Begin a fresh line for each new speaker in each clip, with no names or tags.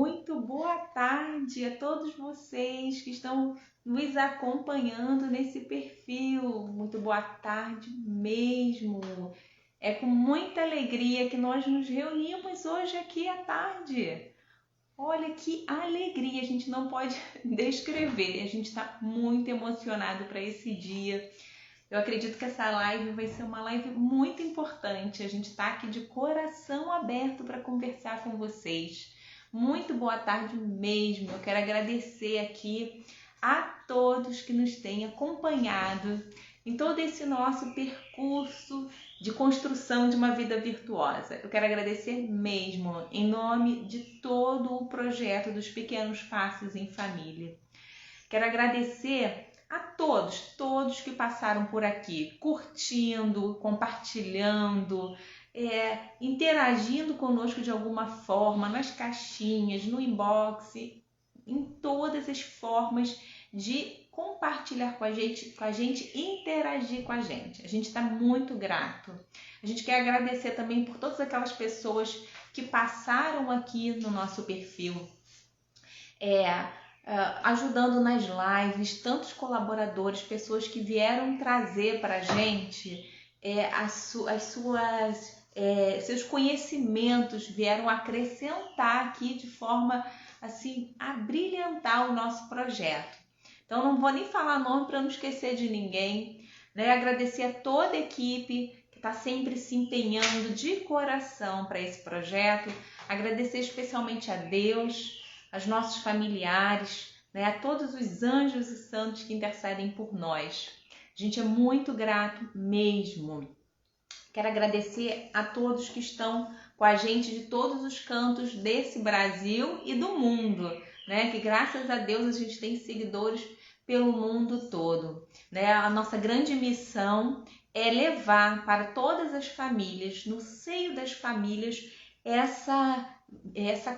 muito boa tarde a todos vocês que estão nos acompanhando nesse perfil. Muito boa tarde mesmo. É com muita alegria que nós nos reunimos hoje aqui à tarde. Olha que alegria, a gente não pode descrever. A gente está muito emocionado para esse dia. Eu acredito que essa live vai ser uma live muito importante. A gente está aqui de coração aberto para conversar com vocês. Muito boa tarde mesmo. Eu quero agradecer aqui a todos que nos têm acompanhado em todo esse nosso percurso de construção de uma vida virtuosa. Eu quero agradecer mesmo em nome de todo o projeto dos Pequenos Passos em Família. Quero agradecer a todos que passaram por aqui, curtindo, compartilhando, interagindo conosco de alguma forma, nas caixinhas, no inbox, em todas as formas de compartilhar com a gente e interagir com a gente. A gente está muito grato. A gente quer agradecer também por todas aquelas pessoas que passaram aqui no nosso perfil, ajudando nas lives, tantos colaboradores, pessoas que vieram trazer para a gente seus conhecimentos, vieram acrescentar aqui de forma assim a brilhantar o nosso projeto. Então não vou nem falar nome para não esquecer de ninguém, né? Agradecer a toda a equipe que está sempre se empenhando de coração para esse projeto, agradecer especialmente a Deus, aos nossos familiares, né, a todos os anjos e santos que intercedem por nós. A gente é muito grato mesmo. Quero agradecer a todos que estão com a gente de todos os cantos desse Brasil e do mundo, né? Que graças a Deus a gente tem seguidores pelo mundo todo, né? A nossa grande missão é levar para todas as famílias, no seio das famílias, essa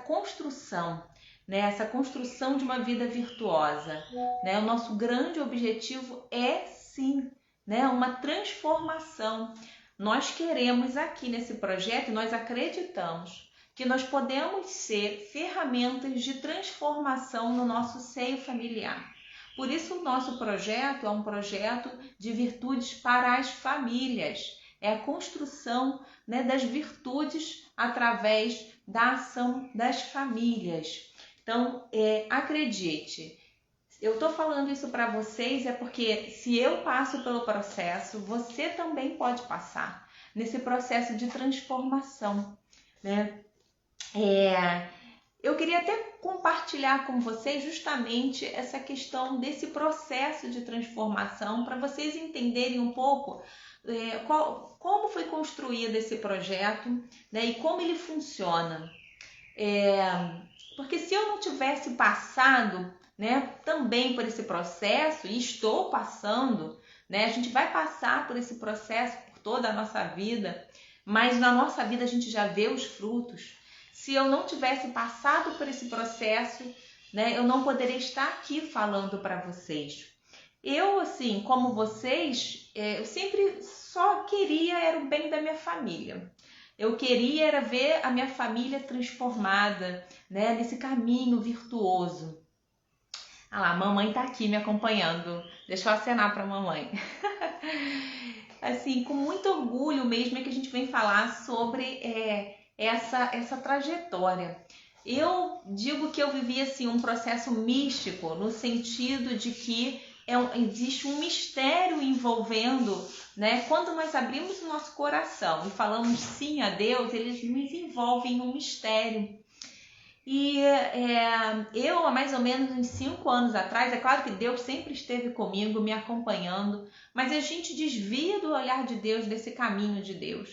construção, né? Essa construção de uma vida virtuosa, né? O nosso grande objetivo é sim, né? Uma transformação. Nós queremos aqui nesse projeto, nós acreditamos que nós podemos ser ferramentas de transformação no nosso seio familiar. Por isso o nosso projeto é um projeto de virtudes para as famílias. É a construção, né, das virtudes através da ação das famílias. Então, acredite, eu estou falando isso para vocês porque se eu passo pelo processo, você também pode passar nesse processo de transformação, né? Eu queria até compartilhar com vocês justamente essa questão desse processo de transformação para vocês entenderem um pouco como foi construído esse projeto, né, e como ele funciona. Porque se eu não tivesse passado, né, também por esse processo, e estou passando, né, a gente vai passar por esse processo por toda a nossa vida, mas na nossa vida a gente já vê os frutos. Se eu não tivesse passado por esse processo, né, eu não poderia estar aqui falando para vocês. Eu, assim, como vocês, eu sempre só queria era o bem da minha família. Eu queria era ver a minha família transformada, né, nesse caminho virtuoso. Ah lá, a mamãe tá aqui me acompanhando. Deixa eu acenar para a mamãe. Assim, com muito orgulho mesmo é que a gente vem falar sobre essa trajetória. Eu digo que eu vivi assim, um processo místico, no sentido de que existe um mistério envolvendo, né? Quando nós abrimos o nosso coração e falamos sim a Deus, ele nos envolve em um mistério. E eu, há mais ou menos uns 5 anos atrás, é claro que Deus sempre esteve comigo, me acompanhando, mas a gente desvia do olhar de Deus, desse caminho de Deus.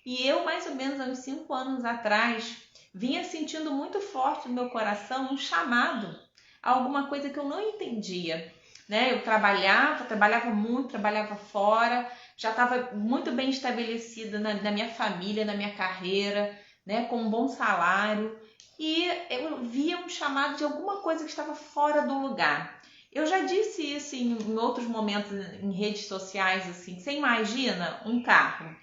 E eu, mais ou menos há uns 5 anos atrás, vinha sentindo muito forte no meu coração um chamado a alguma coisa que eu não entendia, né? Eu trabalhava muito, trabalhava fora, já estava muito bem estabelecida na minha família, na minha carreira, né? Com um bom salário. E eu via um chamado de alguma coisa que estava fora do lugar. Eu já disse isso em outros momentos em redes sociais, assim. Você imagina um carro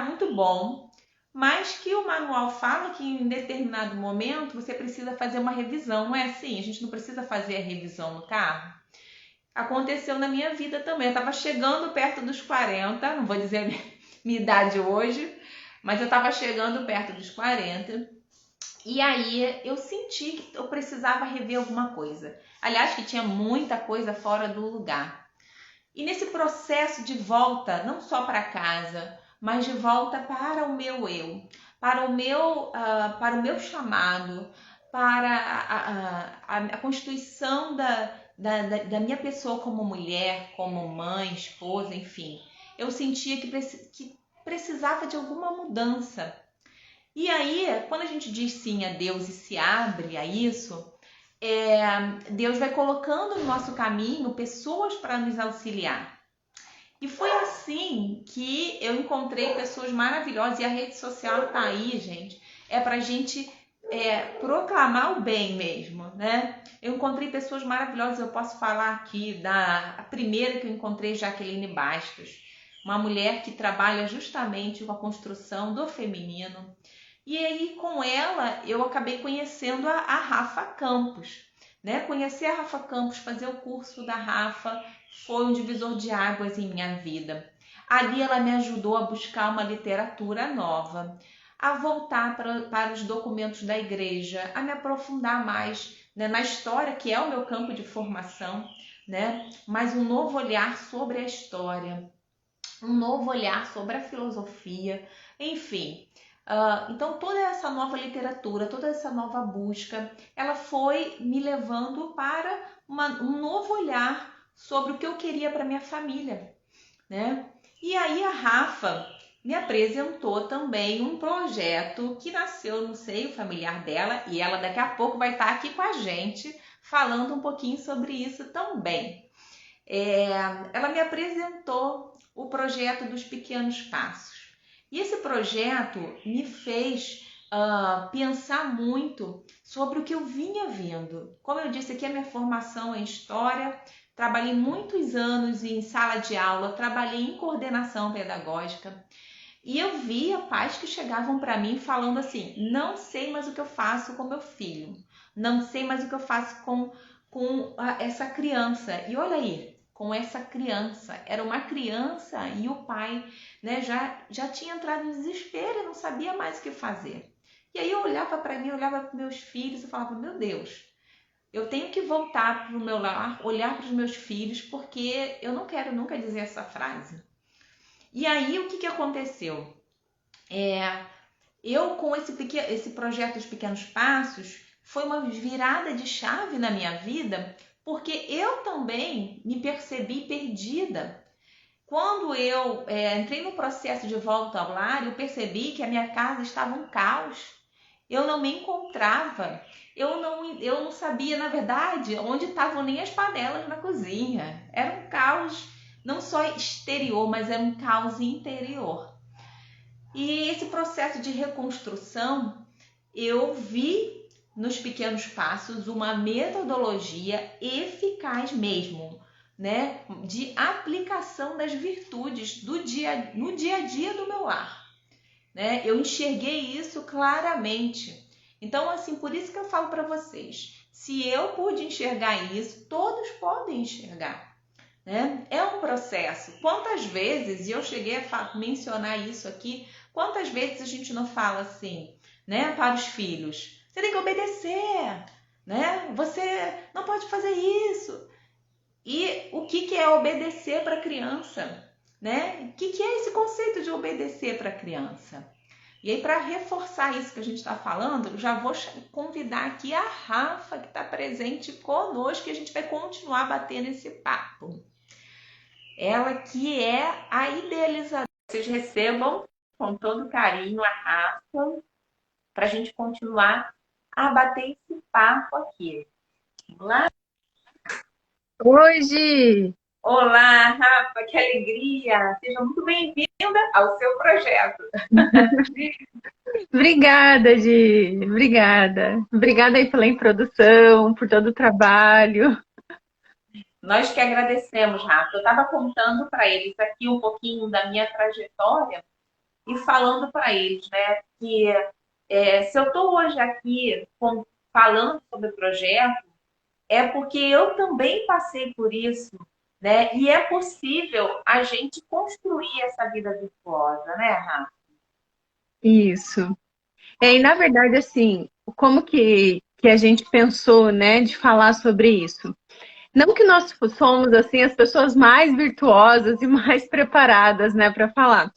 muito bom, mas que o manual fala que em determinado momento você precisa fazer uma revisão, não é assim? A gente não precisa fazer a revisão no carro? Aconteceu na minha vida também. Eu estava chegando perto dos 40, não vou dizer a minha idade hoje, mas eu estava chegando perto dos 40. E aí eu senti que eu precisava rever alguma coisa. Aliás, que tinha muita coisa fora do lugar. E nesse processo de volta, não só para casa, mas de volta para o meu eu, para o meu chamado, para a constituição da minha pessoa como mulher, como mãe, esposa, enfim. Eu sentia que precisava de alguma mudança. E aí, quando a gente diz sim a Deus e se abre a isso, Deus vai colocando no nosso caminho pessoas para nos auxiliar. E foi assim que eu encontrei pessoas maravilhosas. E a rede social tá aí, gente. É pra gente proclamar o bem mesmo, né? Eu encontrei pessoas maravilhosas. Eu posso falar aqui a primeira que eu encontrei, Jaqueline Bastos. Uma mulher que trabalha justamente com a construção do feminino. E aí, com ela, eu acabei conhecendo a Rafa Campos. Né? Conhecer a Rafa Campos, fazer o curso da Rafa, foi um divisor de águas em minha vida. Ali ela me ajudou a buscar uma literatura nova, a voltar para os documentos da igreja, a me aprofundar mais, né, na história, que é o meu campo de formação, né? Mas um novo olhar sobre a história, um novo olhar sobre a filosofia, enfim. Então toda essa nova literatura, toda essa nova busca, ela foi me levando para um novo olhar sobre o que eu queria para minha família, né? E aí a Rafa me apresentou também um projeto que nasceu no seio familiar dela, e ela daqui a pouco vai estar aqui com a gente falando um pouquinho sobre isso também. Ela me apresentou o projeto dos pequenos passos. E esse projeto me fez pensar muito sobre o que eu vinha vendo. Como eu disse aqui, a minha formação é em História, trabalhei muitos anos em sala de aula, trabalhei em coordenação pedagógica. E eu via pais que chegavam para mim falando assim: não sei mais o que eu faço com meu filho, não sei mais o que eu faço com essa criança. E olha aí, com essa criança, era uma criança e o pai, né, já tinha entrado em desespero e não sabia mais o que fazer. E aí eu olhava para mim, olhava para meus filhos e falava: meu Deus, eu tenho que voltar para o meu lar, olhar para os meus filhos, porque eu não quero nunca dizer essa frase. E aí o que aconteceu? Eu com esse projeto dos pequenos passos, foi uma virada de chave na minha vida, porque eu também me percebi perdida. Quando eu entrei no processo de volta ao lar, eu percebi que a minha casa estava um caos. Eu não me encontrava. Eu não sabia, na verdade, onde estavam nem as panelas na cozinha. Era um caos, não só exterior, mas era um caos interior. E esse processo de reconstrução, eu vi nos pequenos passos uma metodologia eficaz mesmo, né, de aplicação das virtudes no dia a dia do meu lar, né? Eu enxerguei isso claramente. Então, assim, por isso que eu falo para vocês, se eu pude enxergar isso, todos podem enxergar, né? É um processo. Quantas vezes, e eu cheguei a mencionar isso aqui, quantas vezes a gente não fala assim, né, para os filhos: você tem que obedecer, né? Você não pode fazer isso. E o que é obedecer para a criança, né? O que é esse conceito de obedecer para a criança? E aí, para reforçar isso que a gente está falando, eu já vou convidar aqui a Rafa, que está presente conosco, e a gente vai continuar batendo esse papo. Ela que é a idealizadora. Vocês recebam com todo carinho a Rafa para a gente continuar a bater esse papo aqui. Vamos lá?
Oi, Gi!
Olá, Rafa, que alegria! Seja muito bem-vinda ao seu projeto.
Obrigada, Gi! Obrigada. Obrigada aí pela introdução, por todo o trabalho.
Nós que agradecemos, Rafa. Eu estava contando para eles aqui um pouquinho da minha trajetória, e falando para eles, né, que se eu estou hoje aqui falando sobre o projeto, é porque eu também passei por isso, né? E é possível a gente construir essa vida virtuosa, né, Rafa?
Isso. E na verdade, assim, como que a gente pensou, né, de falar sobre isso? Não que nós somos, assim, as pessoas mais virtuosas e mais preparadas, né, para falar.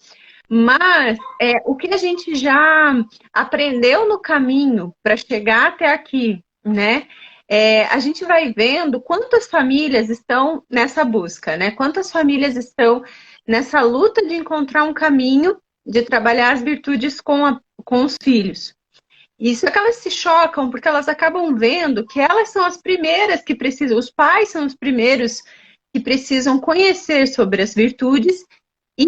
Mas o que a gente já aprendeu no caminho para chegar até aqui, né? A gente vai vendo quantas famílias estão nessa busca, né? Quantas famílias estão nessa luta de encontrar um caminho de trabalhar as virtudes com os filhos. Isso é que elas se chocam, porque elas acabam vendo que elas são as primeiras que precisam, os pais são os primeiros que precisam conhecer sobre as virtudes e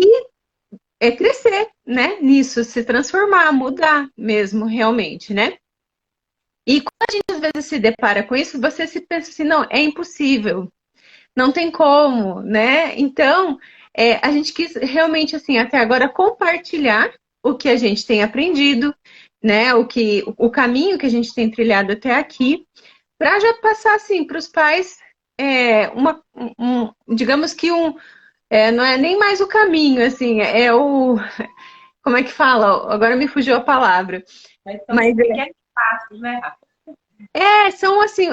crescer, né, nisso, se transformar, mudar mesmo, realmente, né? E quando a gente às vezes se depara com isso, você se pensa assim, não, é impossível, não tem como, né? Então, a gente quis realmente, assim, até agora compartilhar o que a gente tem aprendido, né? O caminho que a gente tem trilhado até aqui, para já passar, assim, para os pais, digamos que não é nem mais o caminho, assim, como é que fala? Agora me fugiu a palavra.
Então,
Mas
pequenos passos, né, Rafa?
são assim,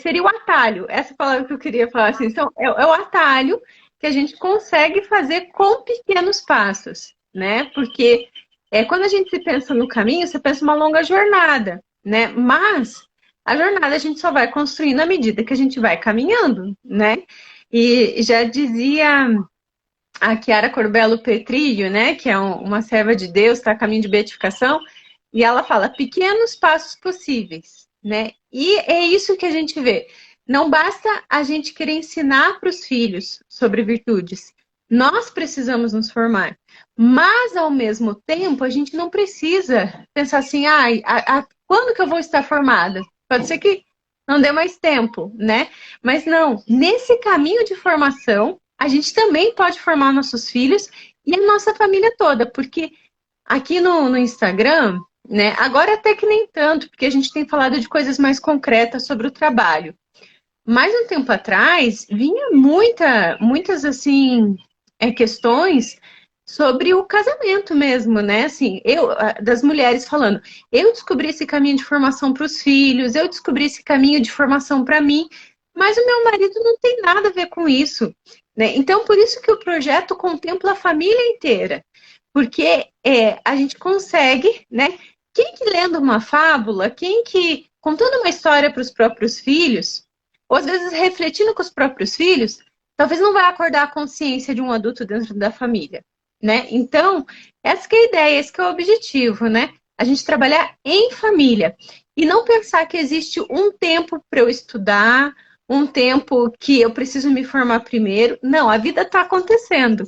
seria o atalho. Essa palavra que eu queria falar assim, é o atalho que a gente consegue fazer com pequenos passos, né? Porque quando a gente se pensa no caminho, você pensa uma longa jornada, né? Mas a jornada a gente só vai construindo à medida que a gente vai caminhando, né? E já dizia a Chiara Corbello Petrillo, né, que é uma serva de Deus, está a caminho de beatificação, e ela fala pequenos passos possíveis, né? E é isso que a gente vê. Não basta a gente querer ensinar para os filhos sobre virtudes. Nós precisamos nos formar. Mas, ao mesmo tempo, a gente não precisa pensar assim, quando que eu vou estar formada? Pode ser que não dê mais tempo, né? Mas não, nesse caminho de formação, a gente também pode formar nossos filhos e a nossa família toda, porque aqui no Instagram, né, agora até que nem tanto, porque a gente tem falado de coisas mais concretas sobre o trabalho. Mas um tempo atrás, vinha muitas, assim, questões sobre o casamento mesmo, né? Assim, das mulheres falando, eu descobri esse caminho de formação para os filhos, eu descobri esse caminho de formação para mim, mas o meu marido não tem nada a ver com isso, né? Então, por isso que o projeto contempla a família inteira, porque a gente consegue, né? Quem que lendo uma fábula, quem que contando uma história para os próprios filhos, ou às vezes refletindo com os próprios filhos, talvez não vai acordar a consciência de um adulto dentro da família, né? Então, essa que é a ideia, esse que é o objetivo, né? A gente trabalhar em família e não pensar que existe um tempo para eu estudar, um tempo que eu preciso me formar primeiro. Não, a vida está acontecendo.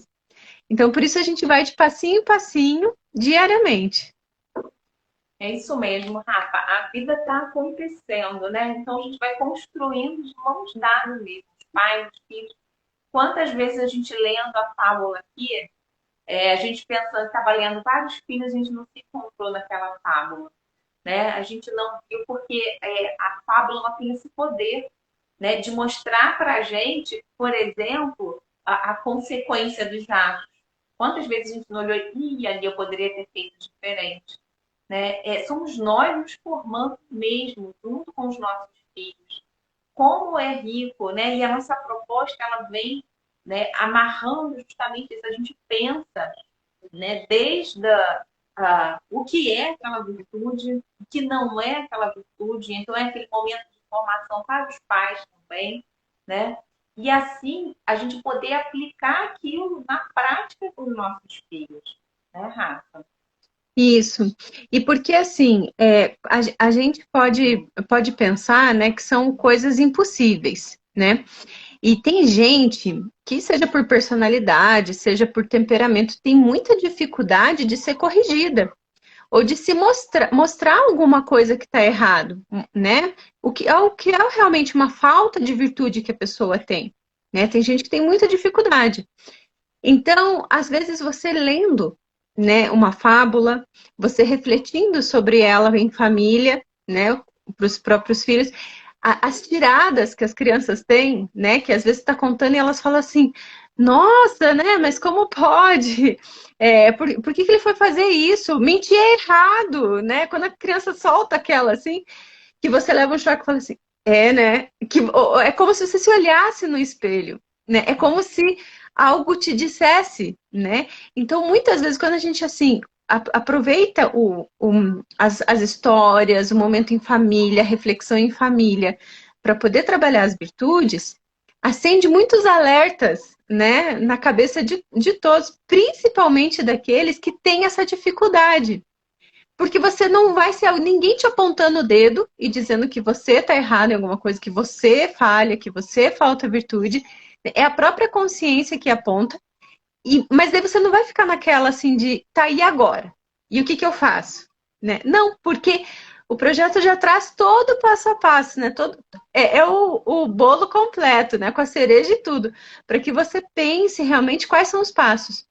Então, por isso a gente vai de passinho em passinho, diariamente.
É isso mesmo, Rafa. A vida está acontecendo, né? Então a gente vai construindo de mãos dadas mesmo, os pais, os filhos. Quantas vezes a gente lendo a fábula aqui, a gente pensando, estava lendo vários filhos, a gente não se encontrou naquela fábula, né? A gente não viu porque a fábula ela tem esse poder, né, de mostrar para a gente, por exemplo, a consequência dos atos. Quantas vezes a gente não olhou e ali eu poderia ter feito diferente, né? Somos nós nos formando mesmo, junto com os nossos filhos. Como é rico, né? E a nossa proposta ela vem, né, amarrando justamente isso. A gente pensa, né, desde o que é aquela virtude, o que não é aquela virtude. Então é aquele momento de formação para os pais também, né? E assim a gente poder aplicar aquilo na prática com os nossos filhos, né, Rafa?
Isso. E porque, assim, a gente pode pensar, né, que são coisas impossíveis, né? E tem gente que, seja por personalidade, seja por temperamento, tem muita dificuldade de ser corrigida ou de se mostrar alguma coisa que está errado, né? O que é realmente uma falta de virtude que a pessoa tem, né? Tem gente que tem muita dificuldade. Então, às vezes você lendo né, uma fábula, você refletindo sobre ela em família, né, para os próprios filhos, as tiradas que as crianças têm, né, que às vezes está contando e elas falam assim, nossa, né, mas como pode? Por que ele foi fazer isso? Mentir é errado, né? Quando a criança solta aquela assim, que você leva um choque e fala assim, né? É como se você se olhasse no espelho, né? É como se algo te dissesse, né? Então, muitas vezes, quando a gente, assim, aproveita as histórias, o momento em família, a reflexão em família, para poder trabalhar as virtudes, acende muitos alertas, né, na cabeça de todos, principalmente daqueles que têm essa dificuldade. Porque você não vai ser ninguém te apontando o dedo e dizendo que você está errado em alguma coisa, que você falha, que você falta virtude. É a própria consciência que aponta. Mas daí você não vai ficar naquela assim de, tá, e agora? E o que eu faço? Né? Não, porque o projeto já traz todo o passo a passo, né? É o bolo completo, né? Com a cereja e tudo, para que você pense realmente quais são os passos.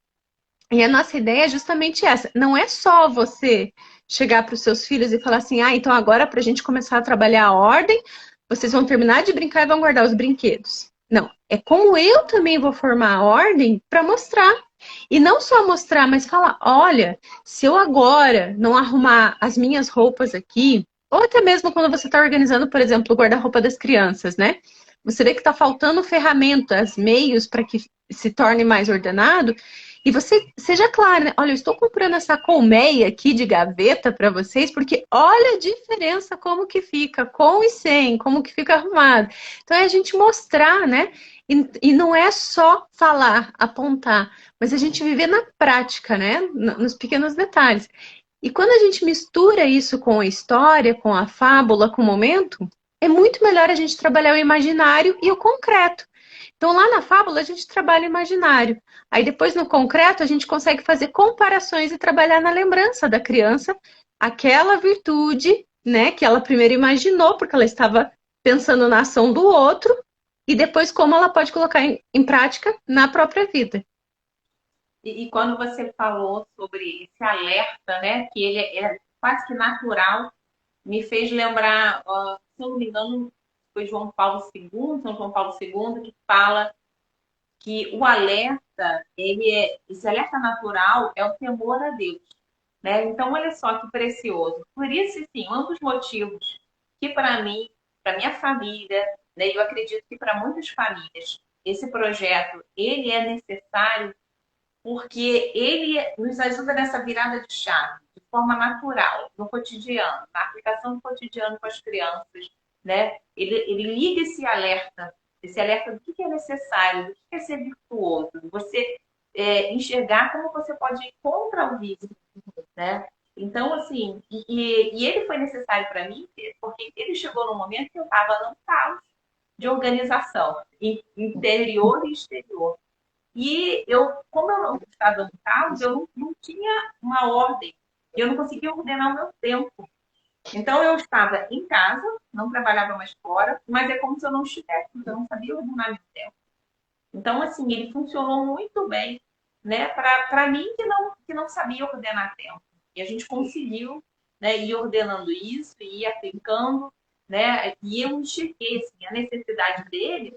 E a nossa ideia é justamente essa. Não é só você chegar para os seus filhos e falar assim, então agora para a gente começar a trabalhar a ordem, vocês vão terminar de brincar e vão guardar os brinquedos. Não, é como eu também vou formar a ordem para mostrar. E não só mostrar, mas falar, olha, se eu agora não arrumar as minhas roupas aqui, ou até mesmo quando você está organizando, por exemplo, o guarda-roupa das crianças, né? Você vê que está faltando ferramentas, meios para que se torne mais ordenado, e você seja clara, né? Olha, eu estou comprando essa colmeia aqui de gaveta para vocês, porque olha a diferença como que fica, com e sem, como que fica arrumado. Então é a gente mostrar, né? E não é só falar, apontar, mas a gente viver na prática, né? Nos pequenos detalhes. E quando a gente mistura isso com a história, com a fábula, com o momento, é muito melhor a gente trabalhar o imaginário e o concreto. Então, lá na fábula, a gente trabalha o imaginário. Aí, depois, no concreto, a gente consegue fazer comparações e trabalhar na lembrança da criança aquela virtude, né, que ela primeiro imaginou, porque ela estava pensando na ação do outro, e depois como ela pode colocar em prática na própria vida.
E quando você falou sobre esse alerta, né, que ele é quase que natural, me fez lembrar, se eu não me engano, foi João Paulo II, São João Paulo II, que fala que o alerta, esse alerta natural é o temor a Deus, né? Então, olha só que precioso. Por isso, sim, um dos motivos que para mim, para minha família, né, eu acredito que para muitas famílias, esse projeto ele é necessário porque ele nos ajuda nessa virada de chave, de forma natural, no cotidiano, na aplicação do cotidiano com as crianças, né? Ele liga esse alerta do que é necessário, do que é ser virtuoso, você enxergar como você pode ir contra o vício, né? Então, assim, e ele foi necessário para mim, porque ele chegou num momento que eu estava num caos de organização, interior e exterior. E eu, como eu não estava no caos, eu não tinha uma ordem. Eu não conseguia ordenar o meu tempo. Então eu estava em casa, não trabalhava mais fora, mas é como se eu não estivesse, porque eu não sabia ordenar meu tempo. Então, assim, ele funcionou muito bem, né, para mim que não sabia ordenar tempo. E a gente conseguiu, né, ir ordenando isso, ir aplicando, né, e eu enxerguei assim, a necessidade dele,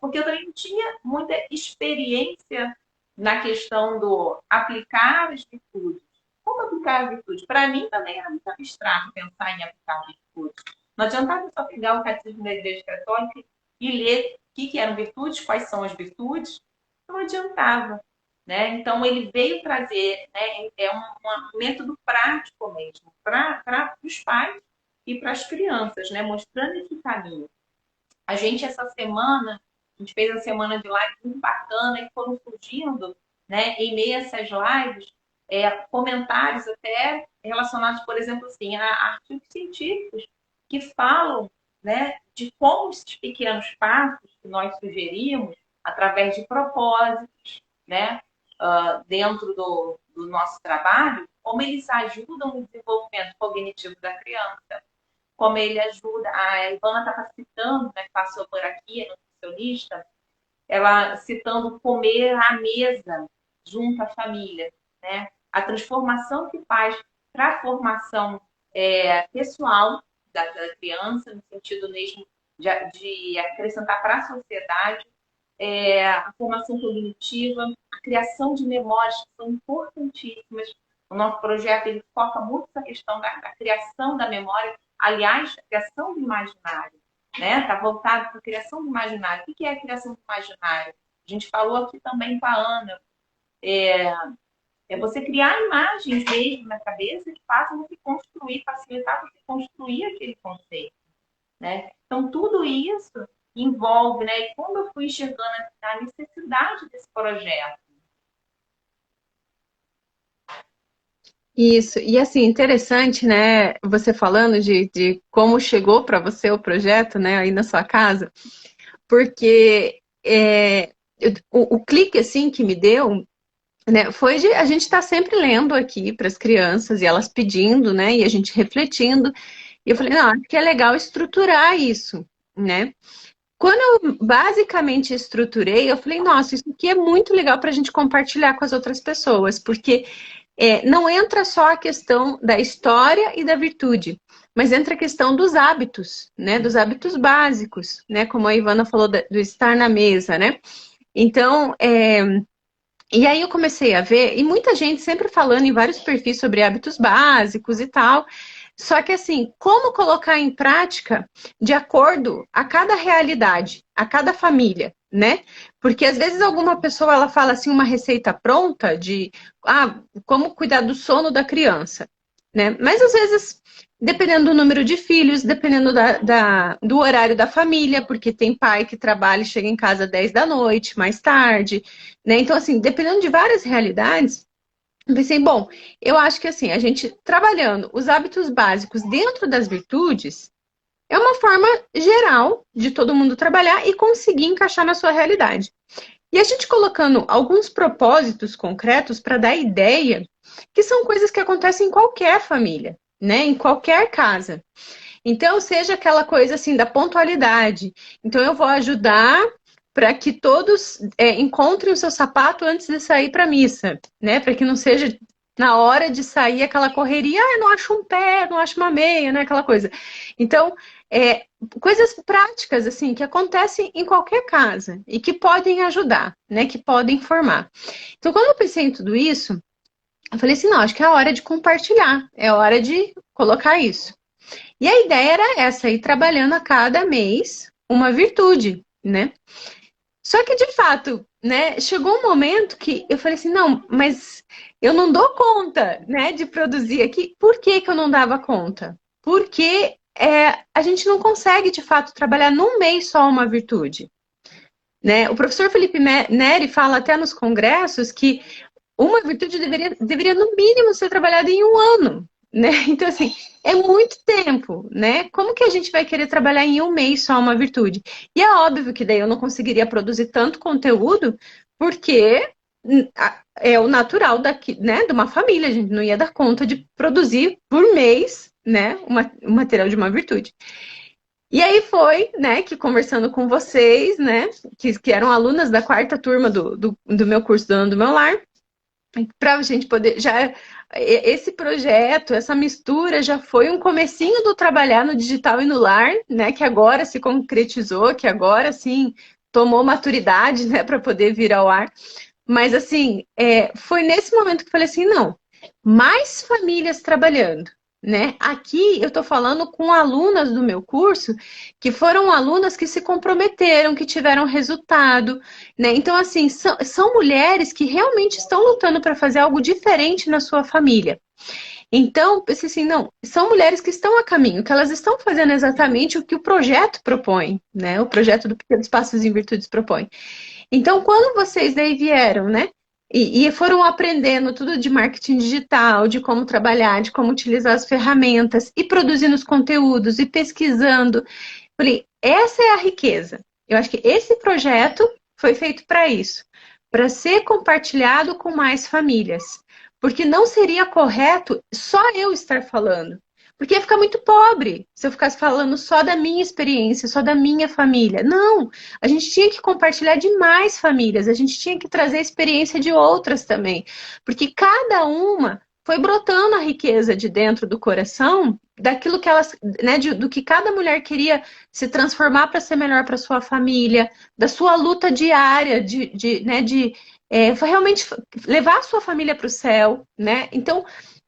porque eu também não tinha muita experiência na questão do aplicar as virtudes. Como aplicar as virtudes? Para mim também era muito abstrato pensar em aplicar as virtudes. Não adiantava só pegar o catecismo da Igreja Católica e ler o que eram virtudes, quais são as virtudes, não adiantava. Né? Então, ele veio trazer, né, um método prático mesmo, para os pais e para as crianças, né, mostrando esse caminho. A gente, essa semana, a gente fez a semana de lives muito bacana e foram surgindo, né, em meio a essas lives, comentários até relacionados, por exemplo, assim, a artigos científicos que falam, né, de como esses pequenos passos que nós sugerimos, através de propósitos, né, dentro do nosso trabalho, como eles ajudam no desenvolvimento cognitivo da criança, como ele ajuda. A Ivana estava citando, né, que passou por aqui, a nutricionista, ela citando comer à mesa junto à família, né? a transformação que faz para a formação pessoal da criança, no sentido mesmo de acrescentar para a sociedade, a formação cognitiva, a criação de memórias que são importantíssimas. O nosso projeto ele foca muito essa questão da criação da memória, aliás, a criação do imaginário, né? Está voltado para a criação do imaginário. O que é a criação do imaginário? A gente falou aqui também com a Ana. É você criar imagens mesmo na cabeça que façam você construir, facilitar você construir aquele conceito, né? Então, tudo isso envolve, né? E como eu fui enxergando a necessidade desse projeto.
Isso, e assim, interessante, né, você falando de como chegou para você o projeto, né, aí na sua casa, porque o clique, assim, que me deu, né, foi de a gente estar sempre lendo aqui para as crianças e elas pedindo, né, e a gente refletindo, e eu falei, não, acho que é legal estruturar isso, né. Quando eu basicamente estruturei, eu falei, nossa, isso aqui é muito legal para a gente compartilhar com as outras pessoas, porque não entra só a questão da história e da virtude, mas entra a questão dos hábitos, né? Dos hábitos básicos, né? Como a Ivana falou do estar na mesa, né? Então, e aí eu comecei a ver, e muita gente sempre falando em vários perfis sobre hábitos básicos e tal, só que assim, como colocar em prática de acordo a cada realidade, a cada família, né? Porque às vezes alguma pessoa ela fala assim uma receita pronta de como cuidar do sono da criança, né? Mas às vezes, dependendo do número de filhos, dependendo do horário da família, porque tem pai que trabalha e chega em casa às 10 da noite, mais tarde, né? Então, assim, dependendo de várias realidades, eu pensei, bom, eu acho que assim, a gente trabalhando os hábitos básicos dentro das virtudes é uma forma geral de todo mundo trabalhar e conseguir encaixar na sua realidade. E a gente colocando alguns propósitos concretos para dar ideia que são coisas que acontecem em qualquer família, né? Em qualquer casa. Então, seja aquela coisa assim da pontualidade. Então, eu vou ajudar para que todos encontrem o seu sapato antes de sair para a missa, né? Para que não seja na hora de sair aquela correria, eu não acho um pé, não acho uma meia, né? Aquela coisa. Então, coisas práticas assim que acontecem em qualquer casa e que podem ajudar, né? Que podem formar. Então, quando eu pensei em tudo isso, eu falei assim, não, acho que é a hora de compartilhar, é hora de colocar isso. E a ideia era essa, ir trabalhando a cada mês uma virtude, né? Só que, de fato, né, chegou um momento que eu falei assim, não, mas eu não dou conta, né, de produzir aqui. Por que que eu não dava conta? Porque a gente não consegue, de fato, trabalhar num mês só uma virtude, né? O professor Felipe Neri fala até nos congressos que uma virtude deveria no mínimo, ser trabalhada em um ano, né? Então, assim, é muito tempo, né? Como que a gente vai querer trabalhar em um mês só uma virtude? E é óbvio que daí eu não conseguiria produzir tanto conteúdo, porque é o natural daqui, né, de uma família, a gente não ia dar conta de produzir por mês, né, um material de uma virtude. E aí foi, né, que conversando com vocês, né, que eram alunas da quarta turma do meu curso do Ano do Meu Lar, para a gente poder esse projeto, essa mistura já foi um comecinho do trabalhar no digital e no lar, né, que agora se concretizou, que agora sim tomou maturidade, né, para poder vir ao ar. Mas assim, foi nesse momento que eu falei assim, não, mais famílias trabalhando, né? Aqui eu estou falando com alunas do meu curso que foram alunas que se comprometeram, que tiveram resultado, né? Então, assim, são mulheres que realmente estão lutando para fazer algo diferente na sua família. Então, pensei assim, não, são mulheres que estão a caminho, que elas estão fazendo exatamente o que o projeto propõe, né? O projeto do Pequenos Passos em Virtudes propõe. Então, quando vocês daí vieram, né? E foram aprendendo tudo de marketing digital, de como trabalhar, de como utilizar as ferramentas, e produzindo os conteúdos, e pesquisando. Falei, essa é a riqueza. Eu acho que esse projeto foi feito para isso, para ser compartilhado com mais famílias. Porque não seria correto só eu estar falando. Porque ia ficar muito pobre se eu ficasse falando só da minha experiência, só da minha família. Não, a gente tinha que compartilhar de mais famílias, a gente tinha que trazer a experiência de outras também. Porque cada uma foi brotando a riqueza de dentro do coração, daquilo que elas, né, do que cada mulher queria se transformar para ser melhor para sua família, da sua luta diária realmente levar a sua família para o céu, né? Então,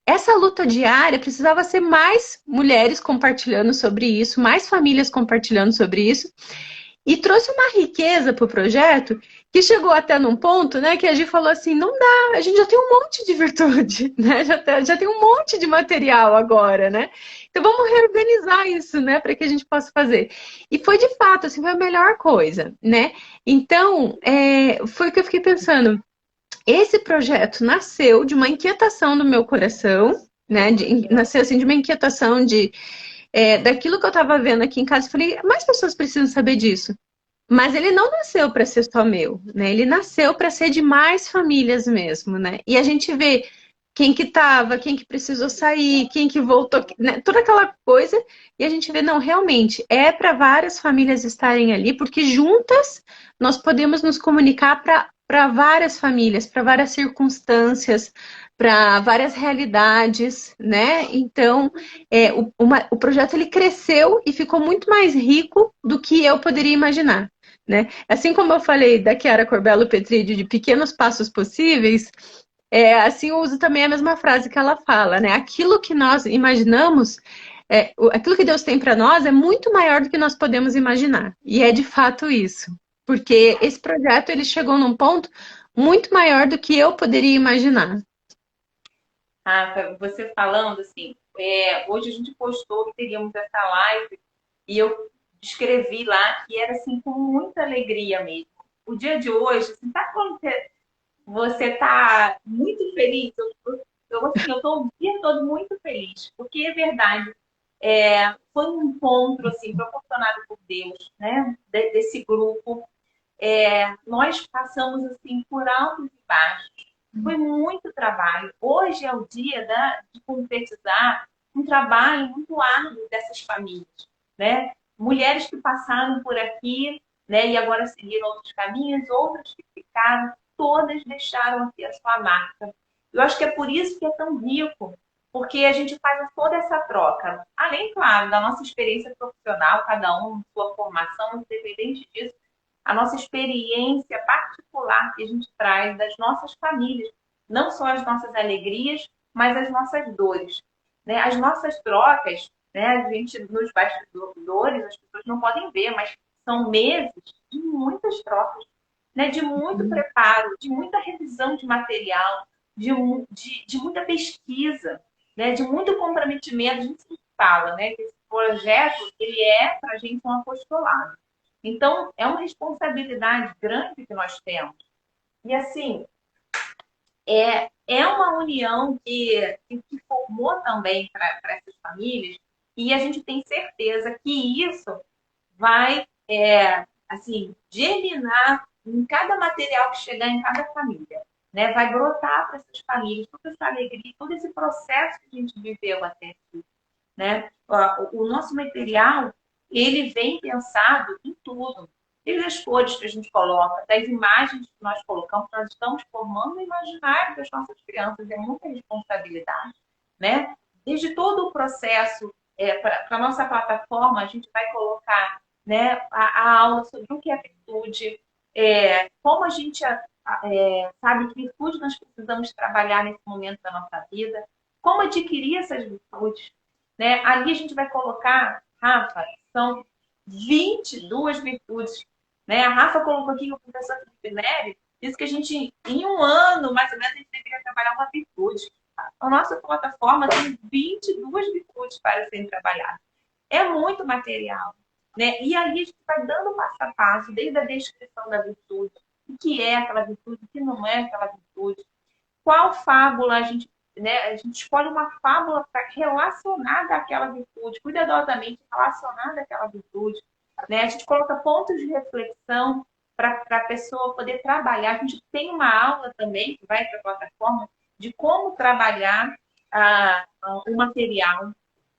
essa luta diária precisava ser mais mulheres compartilhando sobre isso, mais famílias compartilhando sobre isso, e trouxe uma riqueza para o projeto que chegou até num ponto, né, que a gente falou assim, não dá, a gente já tem um monte de virtude, né, já tem um monte de material agora, né, então vamos reorganizar isso, né, para que a gente possa fazer. E foi de fato, assim, foi a melhor coisa, né, então, foi o que eu fiquei pensando, esse projeto nasceu de uma inquietação no meu coração, né? Nasceu assim de uma inquietação daquilo que eu estava vendo aqui em casa. Falei, mais pessoas precisam saber disso. Mas ele não nasceu para ser só meu, né? Ele nasceu para ser de mais famílias mesmo, né? E a gente vê quem que estava, quem que precisou sair, quem que voltou, né? Toda aquela coisa. E a gente vê, não, realmente é para várias famílias estarem ali, porque juntas nós podemos nos comunicar para várias famílias, para várias circunstâncias, para várias realidades, né? Então, o projeto ele cresceu e ficou muito mais rico do que eu poderia imaginar. Né? Assim como eu falei da Chiara Corbello Petri de pequenos passos possíveis, assim eu uso também a mesma frase que ela fala, né? Aquilo que nós imaginamos, aquilo que Deus tem para nós é muito maior do que nós podemos imaginar. E é de fato isso. Porque esse projeto ele chegou num ponto muito maior do que eu poderia imaginar.
Rafa, você falando assim, hoje a gente postou que teríamos essa live e eu escrevi lá que era assim com muita alegria mesmo. O dia de hoje, assim, tá quando você tá muito feliz? Eu tô o dia todo muito feliz, porque é verdade. Foi um encontro assim proporcionado por Deus, né? Desse grupo. Nós passamos assim por altos e baixos. Foi muito trabalho. Hoje é o dia de concretizar um trabalho muito árduo dessas famílias, né? Mulheres que passaram por aqui, né? E agora seguiram outros caminhos, outras que ficaram, todas deixaram aqui a sua marca. Eu acho que é por isso que é tão rico, porque a gente faz toda essa troca. Além, claro, da nossa experiência profissional, cada um sua formação, independente disso, a nossa experiência particular que a gente traz das nossas famílias, não só as nossas alegrias, mas as nossas dores, né? As nossas trocas, né? A gente nos bastidores, as pessoas não podem ver, mas são meses de muitas trocas, né? De muito preparo, de muita revisão de material, de muita pesquisa, né? De muito comprometimento. A gente fala, né? Que esse projeto ele é para a gente um apostolado. Então, é uma responsabilidade grande que nós temos. E, assim, é uma união que formou também para essas famílias, e a gente tem certeza que isso vai, assim, germinar em cada material que chegar em cada família. Né? Vai brotar para essas famílias toda essa alegria, todo esse processo que a gente viveu até aqui. Né? O nosso material, ele vem pensado em tudo. Desde as cores que a gente coloca, das imagens que nós colocamos, nós estamos formando o imaginário das nossas crianças, é muita responsabilidade. Né? Desde todo o processo, para a nossa plataforma, a gente vai colocar, né, a aula sobre o que é virtude, como a gente sabe que virtude nós precisamos trabalhar nesse momento da nossa vida, como adquirir essas virtudes. Né? Ali a gente vai colocar, Rafa, são 22 virtudes. Né? A Rafa colocou aqui que o professor Felipe Neri disse que a gente, em um ano, mais ou menos, a gente deveria trabalhar uma virtude. A nossa plataforma tem 22 virtudes para serem trabalhadas. É muito material. Né? E aí a gente vai dando passo a passo, desde a descrição da virtude, o que é aquela virtude, o que não é aquela virtude, qual fábula a gente escolhe uma fábula relacionada àquela virtude, cuidadosamente relacionada àquela virtude. Né? A gente coloca pontos de reflexão para a pessoa poder trabalhar. A gente tem uma aula também, que vai para a plataforma, de como trabalhar o material.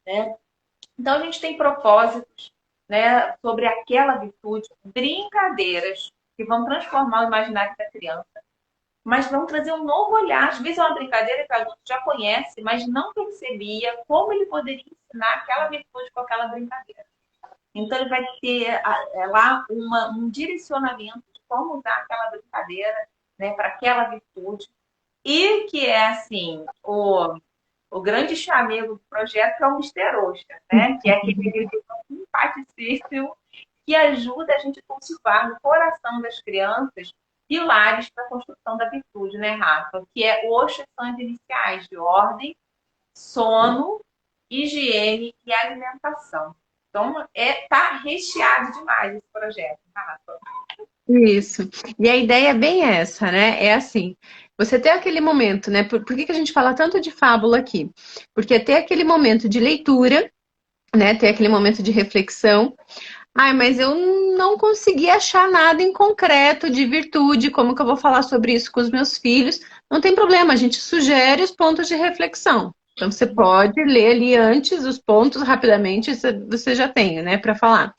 né? Então, a gente tem propósitos, né, sobre aquela virtude, brincadeiras que vão transformar o imaginário da criança, mas vão trazer um novo olhar. Às vezes é uma brincadeira que o adulto já conhece, mas não percebia como ele poderia ensinar aquela virtude com aquela brincadeira. Então, ele vai ter lá um direcionamento de como usar aquela brincadeira, né, para aquela virtude. E que é, assim, o grande chamego do projeto é o Mister Osha, né? Que é aquele livro simpaticíssimo que ajuda a gente a cultivar no coração das crianças pilares para a construção da virtude, né, Rafa? Que é Osha são as iniciais de ordem, sono, higiene e alimentação. Então, tá recheado demais esse projeto, Rafa.
Isso. E a ideia é bem essa, né? É assim, você tem aquele momento, né? Por que que a gente fala tanto de fábula aqui? Porque ter aquele momento de leitura, né? Ter aquele momento de reflexão. Ai, mas eu não consegui achar nada em concreto de virtude, como que eu vou falar sobre isso com os meus filhos? Não tem problema, a gente sugere os pontos de reflexão. Então você pode ler ali antes os pontos rapidamente, você já tem, né, para falar.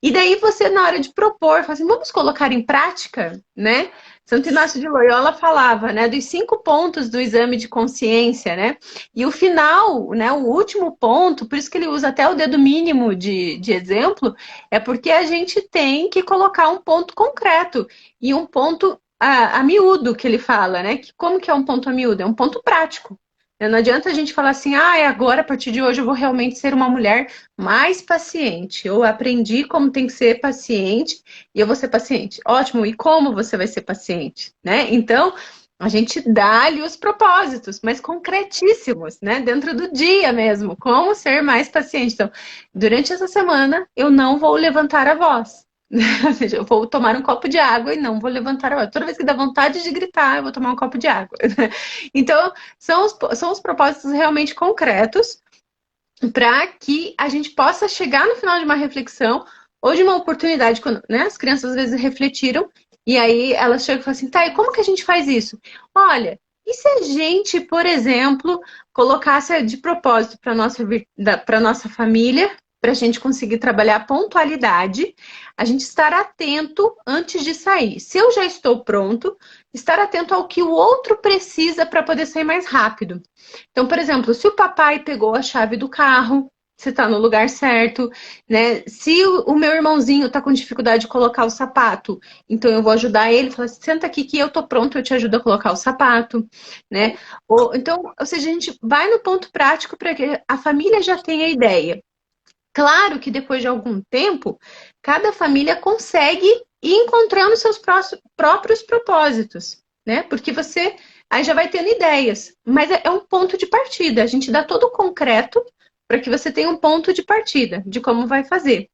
E daí você, na hora de propor, fala assim, vamos colocar em prática, né? Santo Inácio de Loyola falava, né, dos 5 pontos do exame de consciência, né? E o final, né, o último ponto, por isso que ele usa até o dedo mínimo de exemplo, é porque a gente tem que colocar um ponto concreto e um ponto a miúdo que ele fala, né? Que como que é um ponto a miúdo? É um ponto prático. Não adianta a gente falar assim, ah, agora, a partir de hoje, eu vou realmente ser uma mulher mais paciente. Eu aprendi como tem que ser paciente e eu vou ser paciente. Ótimo, e como você vai ser paciente, né? Então, a gente dá ali os propósitos, mas concretíssimos, né? Dentro do dia mesmo, como ser mais paciente. Então, durante essa semana, eu não vou levantar a voz. Ou seja, eu vou tomar um copo de água e não vou levantar a voz. Toda vez que dá vontade de gritar, eu vou tomar um copo de água. Então, são os propósitos realmente concretos para que a gente possa chegar no final de uma reflexão ou de uma oportunidade, quando, né, as crianças às vezes refletiram e aí elas chegam e falam assim, tá, e como que a gente faz isso? Olha, e se a gente, por exemplo, colocasse de propósito para nossa família, para a gente conseguir trabalhar a pontualidade, a gente estar atento antes de sair. Se eu já estou pronto, estar atento ao que o outro precisa para poder sair mais rápido. Então, por exemplo, se o papai pegou a chave do carro, você está no lugar certo, né? Se o meu irmãozinho está com dificuldade de colocar o sapato, então eu vou ajudar ele, falar, senta aqui que eu tô pronto, eu te ajudo a colocar o sapato, né? Ou seja, a gente vai no ponto prático para que a família já tenha ideia. Claro que depois de algum tempo, cada família consegue ir encontrando seus próprios propósitos, né? Porque você aí já vai tendo ideias, mas é um ponto de partida. A gente dá todo o concreto para que você tenha um ponto de partida de como vai fazer.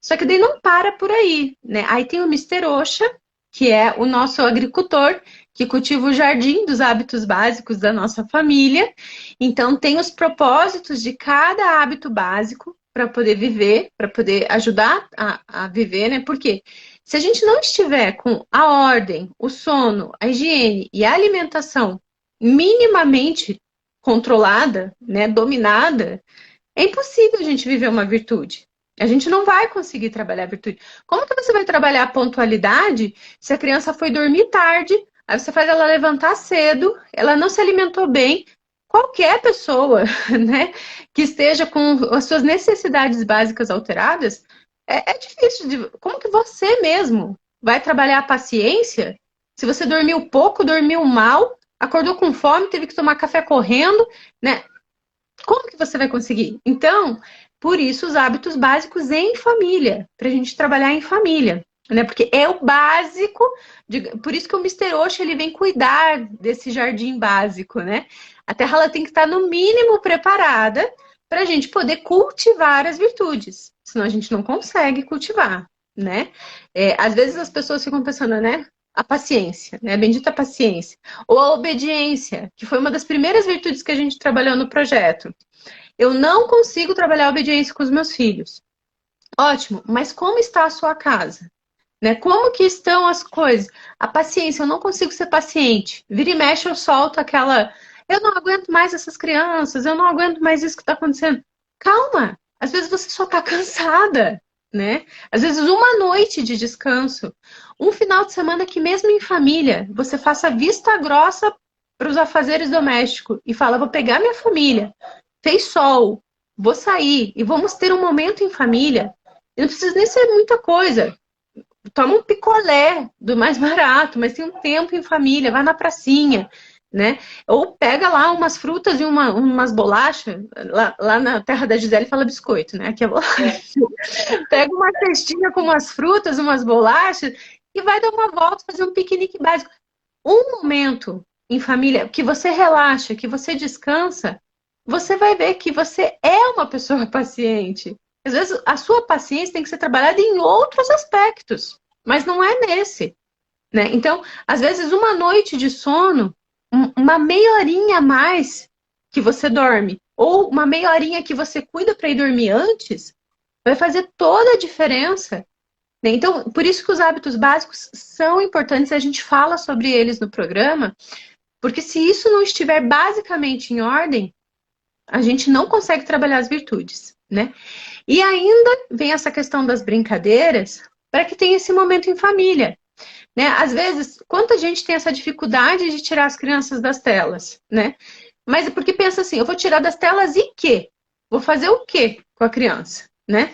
Só que daí não para por aí, né? Aí tem o Mister Osha, que é o nosso agricultor que cultiva o jardim dos hábitos básicos da nossa família. Então tem os propósitos de cada hábito básico para poder viver, para poder ajudar a viver, né? Porque se a gente não estiver com a ordem, o sono, a higiene e a alimentação minimamente controlada, né, dominada, é impossível a gente viver uma virtude. A gente não vai conseguir trabalhar a virtude. Como que você vai trabalhar a pontualidade se a criança foi dormir tarde, aí você faz ela levantar cedo, ela não se alimentou bem? Qualquer pessoa, né, que esteja com as suas necessidades básicas alteradas, é difícil de. Como que você mesmo vai trabalhar a paciência se você dormiu pouco, dormiu mal, acordou com fome, teve que tomar café correndo, né? Como que você vai conseguir? Então, por isso os hábitos básicos em família, para a gente trabalhar em família, né? Porque é o básico, por isso que o Mister Osho ele vem cuidar desse jardim básico, né? A terra ela tem que estar no mínimo preparada para a gente poder cultivar as virtudes, senão a gente não consegue cultivar, né? Às vezes as pessoas ficam pensando, né? A paciência, né? A bendita paciência. Ou a obediência, que foi uma das primeiras virtudes que a gente trabalhou no projeto. Eu não consigo trabalhar a obediência com os meus filhos. Ótimo, mas como está a sua casa? Né? Como que estão as coisas? A paciência, eu não consigo ser paciente. Vira e mexe, eu solto aquela. Eu não aguento mais essas crianças, eu não aguento mais isso que está acontecendo. Calma, às vezes você só está cansada, né? Às vezes uma noite de descanso, um final de semana que mesmo em família, você faça vista grossa para os afazeres domésticos e fala, vou pegar minha família, fez sol, vou sair e vamos ter um momento em família. E não precisa nem ser muita coisa. Toma um picolé do mais barato, mas tem um tempo em família, vai na pracinha, né? Ou pega lá umas frutas e umas bolachas. Lá na terra da Gisele fala biscoito, né? Aqui é bolacha. Pega uma cestinha com umas frutas, umas bolachas e vai dar uma volta, fazer um piquenique básico. Um momento em família que você relaxa, que você descansa, você vai ver que você é uma pessoa paciente. Às vezes a sua paciência tem que ser trabalhada em outros aspectos, mas não é nesse, né? Então, às vezes uma noite de sono, uma meia horinha a mais que você dorme, ou uma meia horinha que você cuida para ir dormir antes, vai fazer toda a diferença, né? Então, por isso que os hábitos básicos são importantes, a gente fala sobre eles no programa, porque se isso não estiver basicamente em ordem, a gente não consegue trabalhar as virtudes, né? E ainda vem essa questão das brincadeiras para que tenha esse momento em família, né? Às vezes, quanta gente tem essa dificuldade de tirar as crianças das telas, né? Mas é porque pensa assim, eu vou tirar das telas e quê? Vou fazer o quê com a criança, né?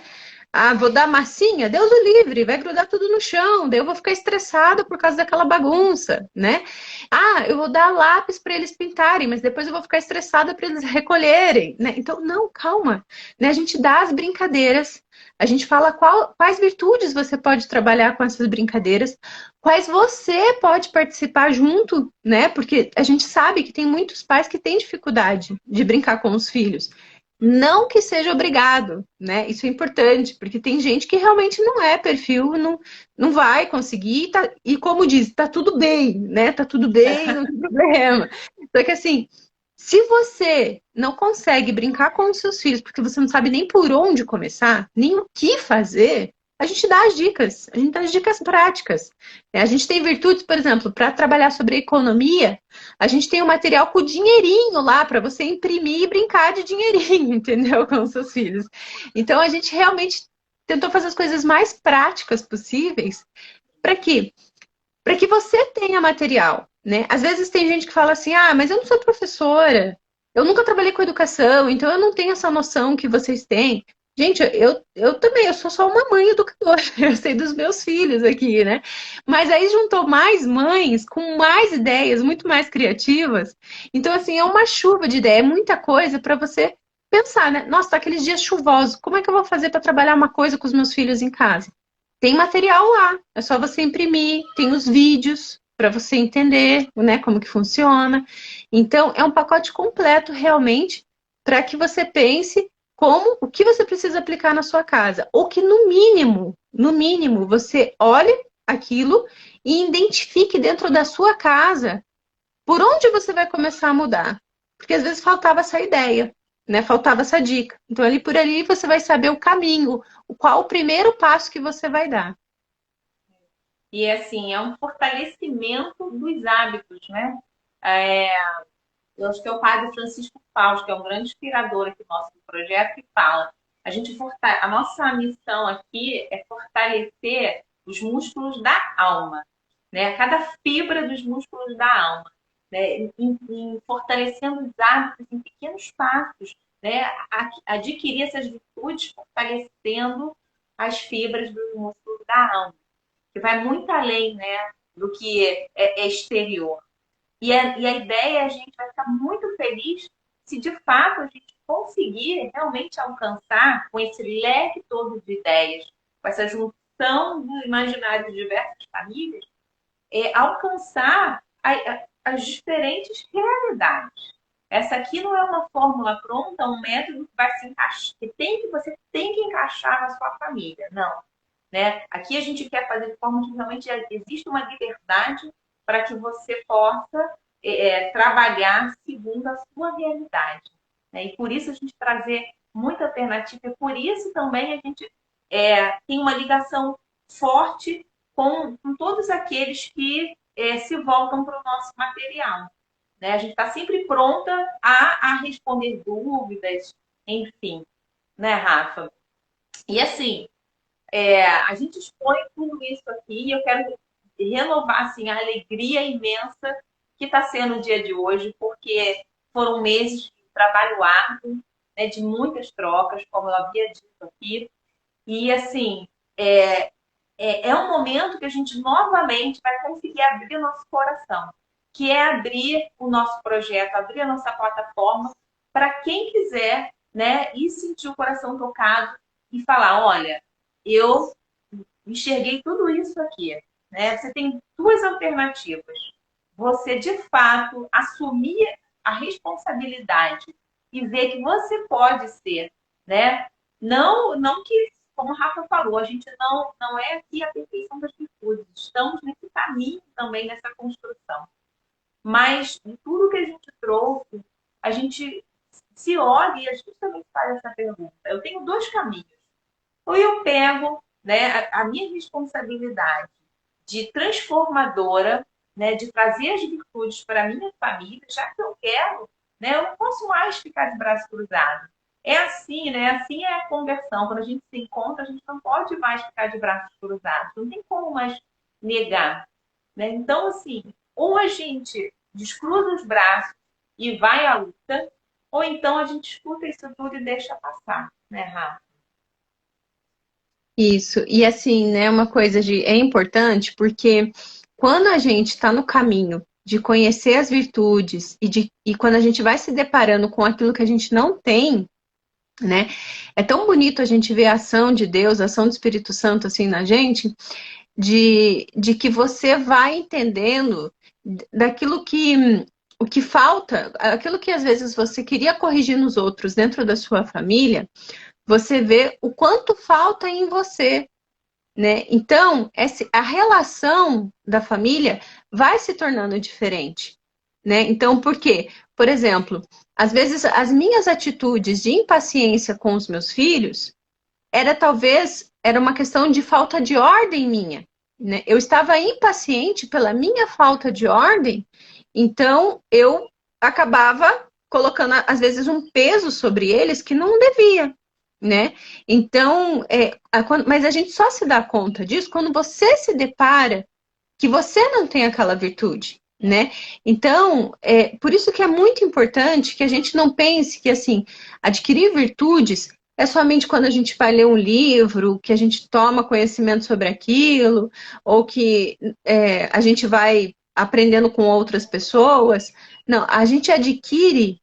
Ah, vou dar massinha? Deus o livre, vai grudar tudo no chão, daí eu vou ficar estressada por causa daquela bagunça, né? Ah, eu vou dar lápis para eles pintarem, mas depois eu vou ficar estressada para eles recolherem, né? Então, não, calma, né? A gente dá as brincadeiras, a gente fala quais virtudes você pode trabalhar com essas brincadeiras, quais você pode participar junto, né? Porque a gente sabe que tem muitos pais que têm dificuldade de brincar com os filhos. Não que seja obrigado, né? Isso é importante, porque tem gente que realmente não é perfil, não vai conseguir, e como diz, tá tudo bem, né? Tá tudo bem, não tem problema. Só que assim, se você não consegue brincar com os seus filhos, porque você não sabe nem por onde começar, nem o que fazer, a gente dá as dicas, a gente dá as dicas práticas. A gente tem virtudes, por exemplo, para trabalhar sobre economia, a gente tem o material com dinheirinho lá para você imprimir e brincar de dinheirinho, entendeu? Com os seus filhos. Então a gente realmente tentou fazer as coisas mais práticas possíveis para quê? Para que você tenha material, né? Às vezes tem gente que fala assim: "Ah, mas eu não sou professora. Eu nunca trabalhei com educação, então eu não tenho essa noção que vocês têm". Gente, eu também, eu sou só uma mãe educadora, eu sei dos meus filhos aqui, né? Mas aí juntou mais mães com mais ideias, muito mais criativas. Então, assim, é uma chuva de ideia, é muita coisa para você pensar, né? Nossa, tá aqueles dias chuvosos, como é que eu vou fazer para trabalhar uma coisa com os meus filhos em casa? Tem material lá, é só você imprimir, tem os vídeos para você entender, né, como que funciona. Então, é um pacote completo realmente para que você pense como o que você precisa aplicar na sua casa, ou que no mínimo, você olhe aquilo e identifique dentro da sua casa por onde você vai começar a mudar. Porque às vezes faltava essa ideia, né? Faltava essa dica. Então, ali por ali você vai saber o caminho, qual o primeiro passo que você vai dar.
E assim, é um fortalecimento dos hábitos, né? É, eu acho que é o padre Francisco Fausto, que é um grande inspirador aqui nosso do projeto, que fala: a nossa missão aqui é fortalecer os músculos da alma, né? Cada fibra dos músculos da alma, né? Em fortalecendo os hábitos em pequenos passos, né? Adquirir essas virtudes, fortalecendo as fibras dos músculos da alma, que vai muito além, né, do que é exterior. E a ideia é a gente vai ficar muito feliz se de fato a gente conseguir realmente alcançar com esse leque todo de ideias, com essa junção do imaginário de diversas famílias, alcançar as diferentes realidades. Essa aqui não é uma fórmula pronta, um método que vai se encaixar, você tem que encaixar na sua família. Não. Né? Aqui a gente quer fazer de forma que realmente exista uma liberdade para que você possa trabalhar segundo a sua realidade. Né? E por isso a gente trazer muita alternativa, e por isso também a gente tem uma ligação forte com todos aqueles que se voltam para o nosso material. Né? A gente está sempre pronta a responder dúvidas, enfim. né, Rafa? E assim, a gente expõe tudo isso aqui e eu quero renovar assim, a alegria imensa que está sendo o dia de hoje, porque foram meses de trabalho árduo, né, de muitas trocas, como eu havia dito aqui. E assim, é um momento que a gente novamente vai conseguir abrir nosso coração, que é abrir o nosso projeto, abrir a nossa plataforma para quem quiser, né, e sentir o coração tocado e falar, olha, eu enxerguei tudo isso aqui, né? Você tem duas alternativas. Você de fato assumir a responsabilidade e ver que você pode ser, né? Não que, como o Rafa falou, a gente não é aqui a perfeição das virtudes. Estamos nesse caminho também, nessa construção. Mas de tudo que a gente trouxe, a gente se olha e a gente também faz essa pergunta. Eu tenho dois caminhos. Ou eu pego, né, a minha responsabilidade de transformadora, né, de trazer as virtudes para a minha família, já que eu quero, né, eu não posso mais ficar de braço cruzado. É assim, né? Assim é a conversão. Quando a gente se encontra, a gente não pode mais ficar de braços cruzados. Não tem como mais negar, né? Então, assim, ou a gente descruza os braços e vai à luta, ou então a gente escuta isso tudo e deixa passar, né, Rafa?
Isso. E assim, né, uma coisa é importante porque quando a gente está no caminho de conhecer as virtudes e quando a gente vai se deparando com aquilo que a gente não tem, né? É tão bonito a gente ver a ação de Deus, a ação do Espírito Santo assim na gente, de que você vai entendendo daquilo que o que falta, aquilo que às vezes você queria corrigir nos outros dentro da sua família, você vê o quanto falta em você, né? Então, a relação da família vai se tornando diferente, né? Então, por quê? Por exemplo, às vezes as minhas atitudes de impaciência com os meus filhos era uma questão de falta de ordem minha, né? Eu estava impaciente pela minha falta de ordem, então eu acabava colocando às vezes um peso sobre eles que não devia, né? Então, mas a gente só se dá conta disso quando você se depara que você não tem aquela virtude, né? Então, por isso que é muito importante que a gente não pense que, assim, adquirir virtudes é somente quando a gente vai ler um livro, que a gente toma conhecimento sobre aquilo, ou que a gente vai aprendendo com outras pessoas. Não, a gente adquire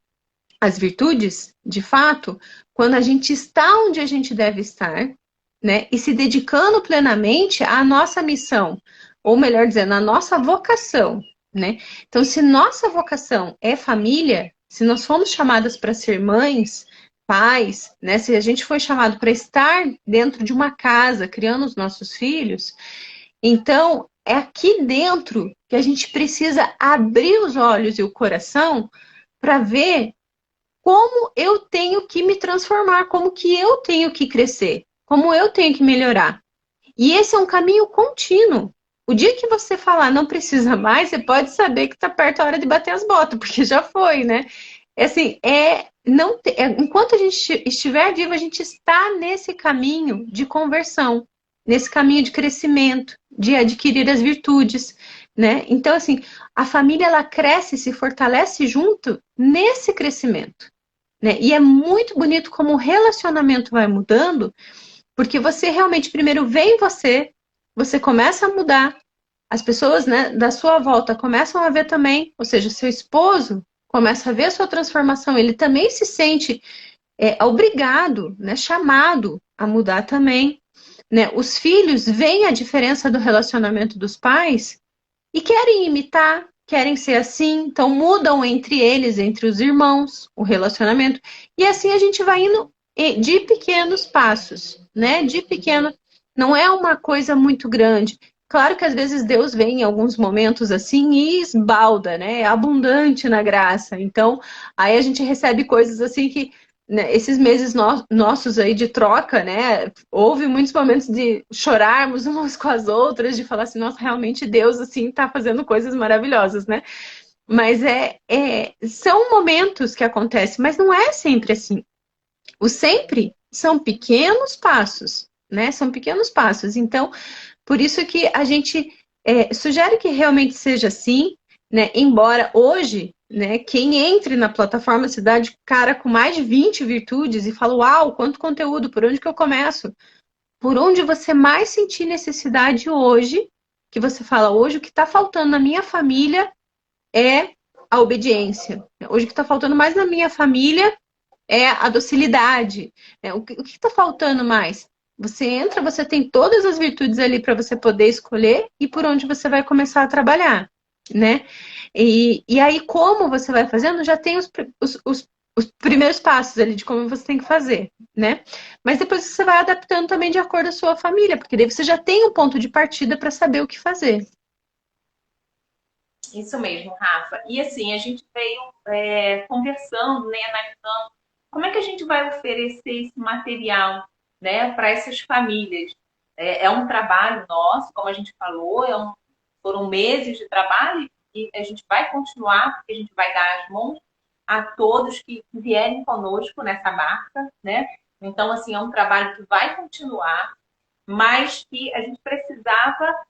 as virtudes, de fato, quando a gente está onde a gente deve estar, né? E se dedicando plenamente à nossa missão, ou melhor dizendo, à nossa vocação, né? Então, se nossa vocação é família, se nós fomos chamadas para ser mães, pais, né? Se a gente foi chamado para estar dentro de uma casa, criando os nossos filhos, então é aqui dentro que a gente precisa abrir os olhos e o coração para ver como eu tenho que me transformar, como que eu tenho que crescer, como eu tenho que melhorar. E esse é um caminho contínuo. O dia que você falar não precisa mais, você pode saber que está perto a hora de bater as botas, porque já foi, né? Assim, enquanto a gente estiver vivo, a gente está nesse caminho de conversão, nesse caminho de crescimento, de adquirir as virtudes, né? Então, assim, a família ela cresce, se fortalece junto nesse crescimento, né? E é muito bonito como o relacionamento vai mudando, porque você realmente primeiro vê em você, você começa a mudar, as pessoas, né, da sua volta começam a ver também, ou seja, seu esposo começa a ver a sua transformação, ele também se sente obrigado, né, chamado a mudar também, né? Os filhos veem a diferença do relacionamento dos pais e querem imitar, querem ser assim, então mudam entre eles, entre os irmãos, o relacionamento. E assim a gente vai indo de pequenos passos, né? De pequeno, não é uma coisa muito grande. Claro que às vezes Deus vem em alguns momentos assim e esbalda, né? É abundante na graça. Então, aí a gente recebe coisas assim que né, esses meses nossos aí de troca, né? Houve muitos momentos de chorarmos umas com as outras, de falar assim, nossa, realmente Deus assim tá fazendo coisas maravilhosas, né? Mas são momentos que acontecem, mas não é sempre assim. O sempre são pequenos passos, né? São pequenos passos. Então, por isso que a gente sugere que realmente seja assim, né? Embora hoje, né, quem entre na plataforma se dá de cara com mais de 20 virtudes e fala, uau, quanto conteúdo, por onde que eu começo? Por onde você mais sentir necessidade hoje, que você fala, hoje o que está faltando na minha família é a obediência. Hoje o que está faltando mais na minha família é a docilidade. Né? O que está faltando mais? Você entra, você tem todas as virtudes ali para você poder escolher e por onde você vai começar a trabalhar, né? E aí, como você vai fazendo, já tem os primeiros passos ali de como você tem que fazer, né? Mas depois você vai adaptando também de acordo com a sua família, porque daí você já tem um ponto de partida para saber o que fazer.
Isso mesmo, Rafa. E assim, a gente veio conversando, né, analisando como é que a gente vai oferecer esse material, né, para essas famílias. É um trabalho nosso, como a gente falou, foram meses de trabalho e a gente vai continuar, porque a gente vai dar as mãos a todos que vierem conosco nessa barca, né? Então, assim, é um trabalho que vai continuar, mas que a gente precisava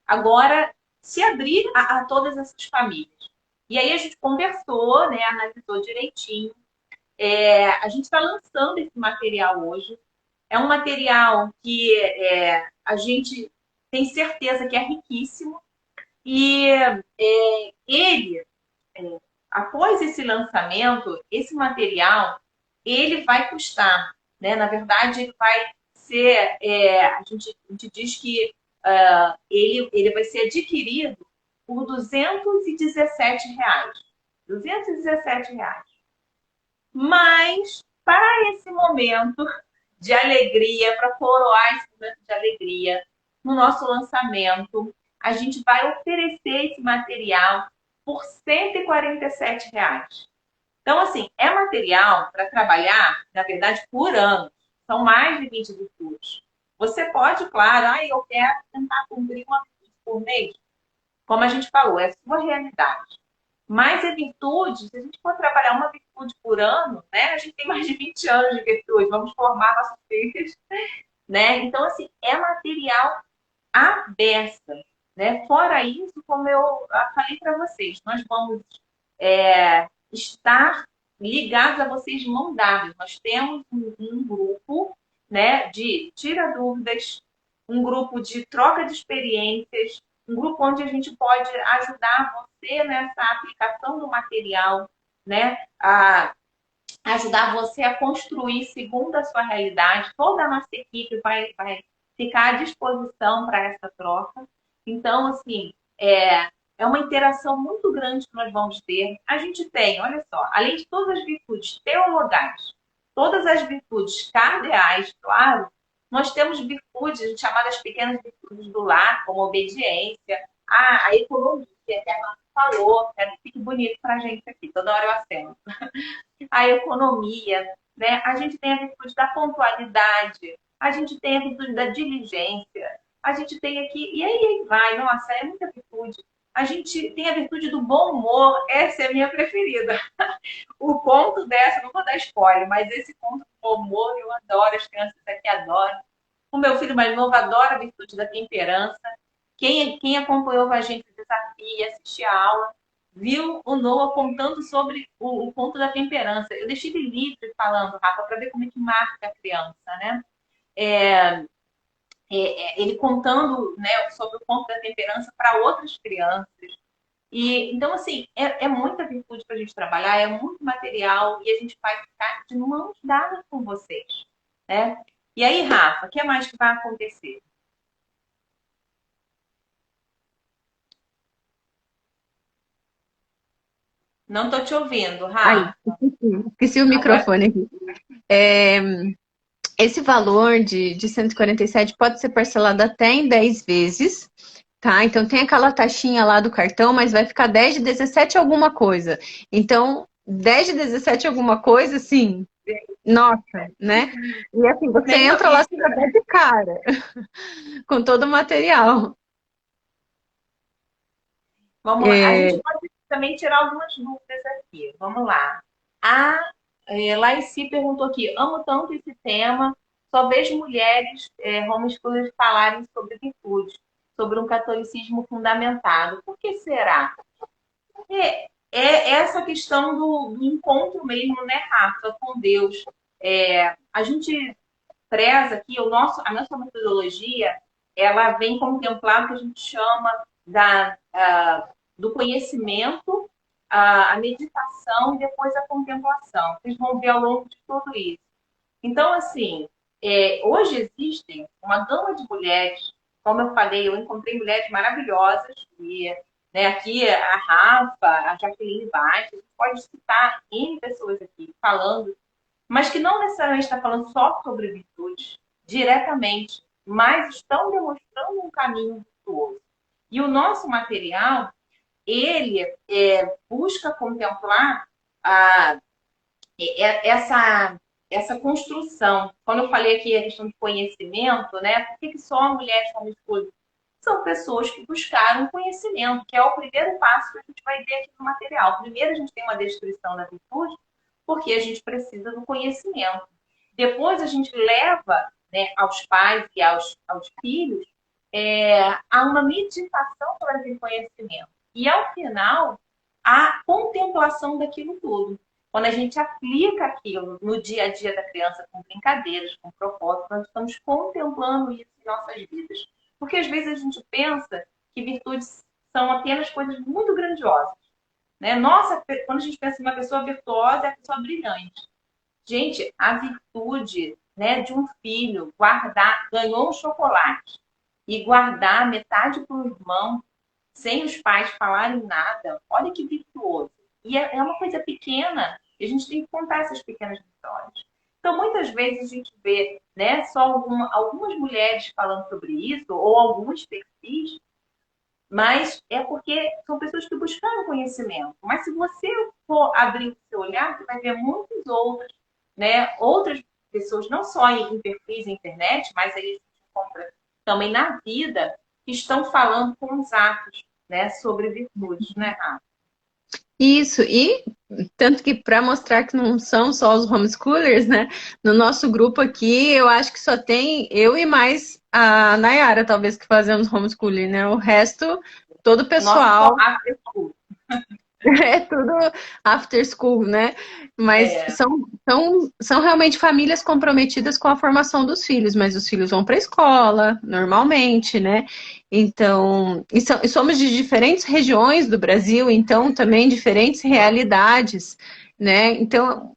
agora se abrir a todas essas famílias. E aí a gente conversou, né, analisou direitinho. A gente está lançando esse material hoje. É um material que a gente tem certeza que é riquíssimo. E ele, após esse lançamento, esse material, ele vai custar, né? Na verdade, ele vai ser, a gente diz que ele vai ser adquirido por R$ 217. R$ 217. Mas, para esse momento de alegria, para coroar esse momento de alegria, no nosso lançamento, a gente vai oferecer esse material por R$ 147. Então, assim, é material para trabalhar, na verdade, por ano. São mais de 20 virtudes. Você pode, claro, eu quero tentar cumprir uma virtude por mês. Como a gente falou, é a sua realidade. Mas a virtude, se a gente for trabalhar uma virtude por ano, né? A gente tem mais de 20 anos de virtude, vamos formar nossos filhos, né? Então, assim, é material à beça, né? Fora isso, como eu falei para vocês, nós vamos estar ligados a vocês de mão dadas. Nós temos um grupo, né, de tira dúvidas, um grupo de troca de experiências, um grupo onde a gente pode ajudar você nessa aplicação do material, né, a ajudar você a construir segundo a sua realidade. Toda a nossa equipe vai ficar à disposição para essa troca. Então, assim, é uma interação muito grande que nós vamos ter. A gente tem, olha só, além de todas as virtudes teologais, todas as virtudes cardeais, claro, nós temos virtudes chamadas pequenas virtudes do lar, como obediência, a economia, que a Ana falou, fique bonito para a gente aqui, toda hora eu aceno. A economia, né? A gente tem a virtude da pontualidade, a gente tem a virtude da diligência, a gente tem aqui, e aí vai, nossa, é muita virtude. A gente tem a virtude do bom humor, essa é a minha preferida. O conto dessa, não vou dar spoiler, mas esse conto do bom humor eu adoro, as crianças aqui adoram. O meu filho mais novo adora a virtude da temperança. Quem acompanhou a gente no desafio e assistia a aula, viu o Noah contando sobre o ponto da temperança. Eu deixei ele livre falando, Rafa, para ver como é que marca a criança, né? É, ele contando, né, sobre o ponto da temperança para outras crianças. E então, assim, é muita virtude para a gente trabalhar, é muito material e a gente vai ficar de mãos dadas com vocês, né? E aí, Rafa, o que mais que vai acontecer? Não estou te ouvindo,
Aí,
Rafa.
esqueci o
Agora,
microfone aqui. É, esse valor de 147 pode ser parcelado até em 10 vezes, tá? Então tem aquela taxinha lá do cartão, mas vai ficar 10 de 17 alguma coisa. Então, 10 de 17 alguma coisa, assim, nossa, né? E assim, você
nem
entra lá,
ouvi.
você já dá de cara, com todo o material.
Vamos lá. A
É,
gente pode também tirar algumas dúvidas aqui. Vamos lá. A Laici perguntou aqui, amo tanto esse tema, só vejo mulheres homeschoolers falarem sobre virtudes, sobre um catolicismo fundamentado. Por que será? Essa questão do encontro mesmo, né, Rafa, com Deus. A gente preza aqui, a nossa metodologia, ela vem contemplar o que a gente chama do conhecimento, a meditação e depois a contemplação. Vocês vão ver ao longo de tudo isso. Então, assim, hoje existem uma gama de mulheres, como eu falei, eu encontrei mulheres maravilhosas, e né, aqui a Rafa, a Jaqueline Baixo, a gente pode citar N pessoas aqui falando, mas que não necessariamente está falando só sobre virtudes, diretamente, mas estão demonstrando um caminho virtuoso. E o nosso material, ele busca contemplar a, essa construção. Quando eu falei aqui a questão de conhecimento, né? Por que só mulheres homeschooling? São pessoas que buscaram conhecimento, que é o primeiro passo que a gente vai ver aqui no material. Primeiro, a gente tem uma destruição da virtude, porque a gente precisa do conhecimento. Depois, a gente leva, né, aos pais e aos filhos a uma meditação sobre aquele conhecimento. E, ao final, a contemplação daquilo tudo. Quando a gente aplica aquilo no dia a dia da criança com brincadeiras, com propósito, nós estamos contemplando isso em nossas vidas. Porque às vezes a gente pensa que virtudes são apenas coisas muito grandiosas. Né? Nossa, quando a gente pensa em uma pessoa virtuosa, é uma pessoa brilhante. Gente, a virtude, né, de um filho guardar, ganhou um chocolate e guardar metade para o irmão, sem os pais falarem nada, olha que virtuoso. E é uma coisa pequena, e a gente tem que contar essas pequenas vitórias. Então, muitas vezes a gente vê, né, só algumas mulheres falando sobre isso, ou alguns perfis, mas é porque são pessoas que buscaram conhecimento. Mas se você for abrir o seu olhar, você vai ver muitos outros, né? Outras pessoas, não só em perfis na internet, mas aí a gente encontra também na vida, que estão falando com os atos, né? Sobre virtudes, né, Rafa?
Isso, e tanto que para mostrar que não são só os homeschoolers, né? No nosso grupo aqui, eu acho que só tem eu e mais a Nayara, talvez, que fazemos homeschooling, né? O resto, todo o
Nossa,
pessoal
after school.
é tudo after school, né? Mas
É,
são realmente famílias comprometidas com a formação dos filhos, mas os filhos vão para a escola, normalmente, né? Então, e somos de diferentes regiões do Brasil, então também diferentes realidades, né? Então,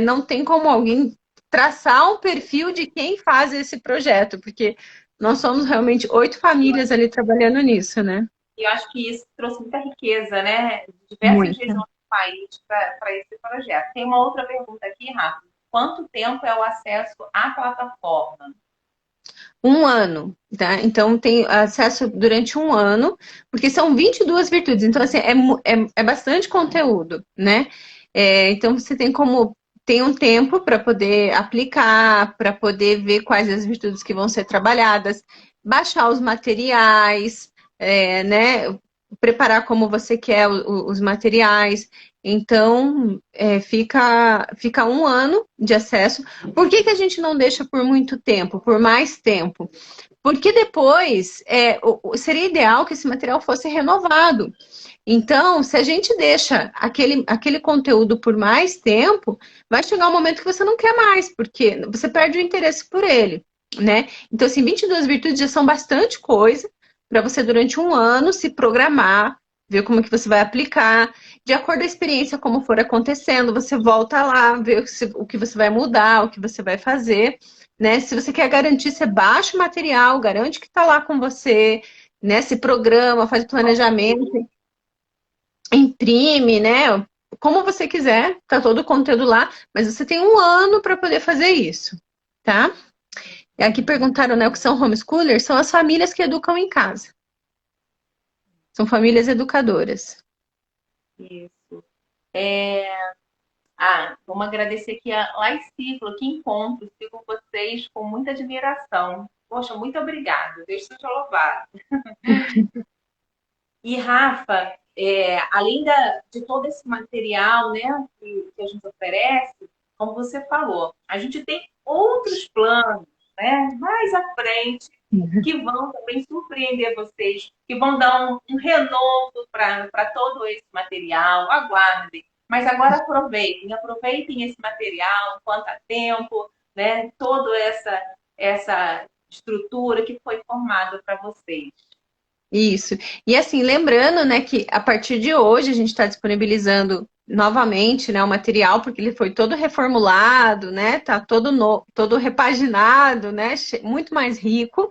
não tem como alguém traçar um perfil de quem faz esse projeto, porque nós somos realmente 8 famílias ali trabalhando nisso, né?
e eu acho que isso trouxe muita riqueza, né? De diversas
Muita.
regiões do país para esse projeto. Tem uma outra pergunta aqui, Rafa. Quanto tempo é o acesso à plataforma?
Um ano, tá? Então tem acesso durante um ano, porque são 22 virtudes, então assim, é bastante conteúdo, né? Então você tem um tempo para poder aplicar, para poder ver quais as virtudes que vão ser trabalhadas, baixar os materiais, né? Preparar como você quer os materiais. Então, fica um ano de acesso. Por que a gente não deixa por muito tempo, por mais tempo? Porque depois seria ideal que esse material fosse renovado. Então, se a gente deixa aquele conteúdo por mais tempo, vai chegar um momento que você não quer mais, porque você perde o interesse por ele, né? Então, assim, 22 virtudes já são bastante coisa para você, durante um ano, se programar, ver como que você vai aplicar, de acordo com a experiência, como for acontecendo, você volta lá, vê o que você vai mudar, o que você vai fazer, né? Se você quer garantir, você baixa o material, garante que está lá com você, né? Se programa, faz planejamento, imprime, né? Como você quiser, tá todo o conteúdo lá, mas você tem um ano para poder fazer isso, tá? E aqui perguntaram, né, o que são homeschoolers? São as famílias que educam em casa. São famílias educadoras.
Isso. Vamos agradecer aqui a Laici, falou que encontro, sigo vocês com muita admiração. Poxa, muito obrigada. Deixa eu te louvar. E, Rafa, além de todo esse material, né, que a gente oferece, como você falou, a gente tem outros planos, né, mais à frente, que vão também surpreender vocês, que vão dar um renovo para todo esse material. Aguardem. Mas agora aproveitem esse material enquanto há tempo, né? Toda essa estrutura que foi formada para vocês.
Isso. E assim, lembrando, né, que a partir de hoje a gente está disponibilizando novamente, né, o material, porque ele foi todo reformulado, né, tá todo todo repaginado, né, muito mais rico.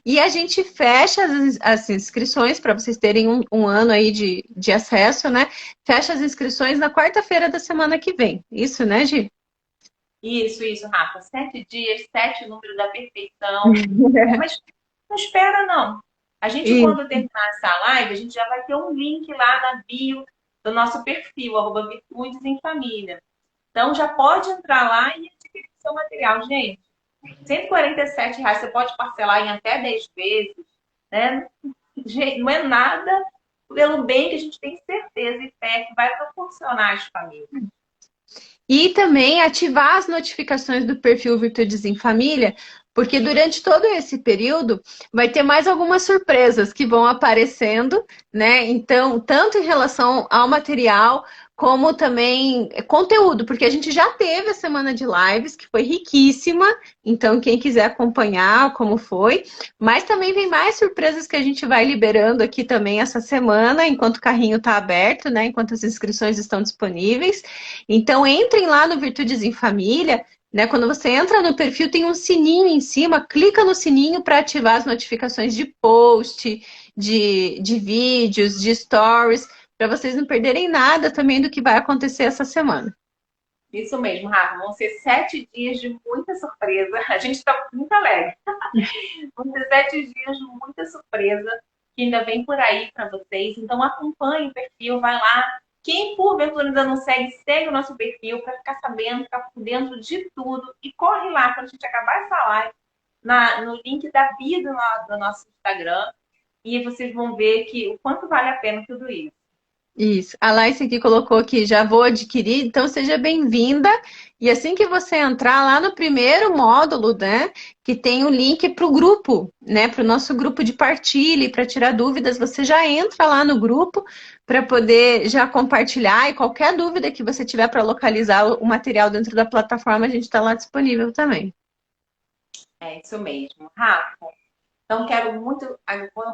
E a gente fecha as inscrições para vocês terem um ano aí de acesso, né? Fecha as inscrições na quarta-feira da semana que vem. Isso, né, Gi?
Isso, Rafa. 7 dias, 7 números da perfeição. Mas não espera, não. A gente,
Isso.
quando terminar essa live, a gente já vai ter um link lá na bio do nosso perfil, @virtudes em família. Então, já pode entrar lá e adquirir seu material. Gente, R$ 147, você pode parcelar em até 10 vezes, né? Gente, não é nada pelo bem que a gente tem certeza e fé que vai proporcionar às famílias.
E também ativar as notificações do perfil Virtudes em Família, porque durante todo esse período vai ter mais algumas surpresas que vão aparecendo, né? Então, tanto em relação ao material, como também conteúdo, porque a gente já teve a semana de lives, que foi riquíssima, então quem quiser acompanhar como foi, mas também vem mais surpresas que a gente vai liberando aqui também essa semana, enquanto o carrinho está aberto, né? Enquanto as inscrições estão disponíveis. Então, entrem lá no Virtudes em Família, né? Quando você entra no perfil, tem um sininho em cima, clica no sininho para ativar as notificações de post, de vídeos, de stories, para vocês não perderem nada também do que vai acontecer essa semana.
Isso mesmo, Rafa. Vão ser 7 dias de muita surpresa. A gente está muito alegre. Vão ser 7 dias de muita surpresa que ainda vem por aí para vocês. Então acompanhe o perfil, vai lá. Quem porventura ainda não segue, segue o nosso perfil para ficar sabendo, ficar por dentro de tudo. E corre lá quando a gente acabar essa live, no link da bio do nosso Instagram. E vocês vão ver que o quanto vale a pena tudo isso.
Isso. A Laís aqui colocou que já vou adquirir, então seja bem-vinda. E assim que você entrar lá no primeiro módulo, né, que tem o link para o grupo, né, para o nosso grupo de partilha, para tirar dúvidas, você já entra lá no grupo para poder já compartilhar. E qualquer dúvida que você tiver para localizar o material dentro da plataforma, a gente está lá disponível também.
É isso mesmo. Rafa, então quero muito,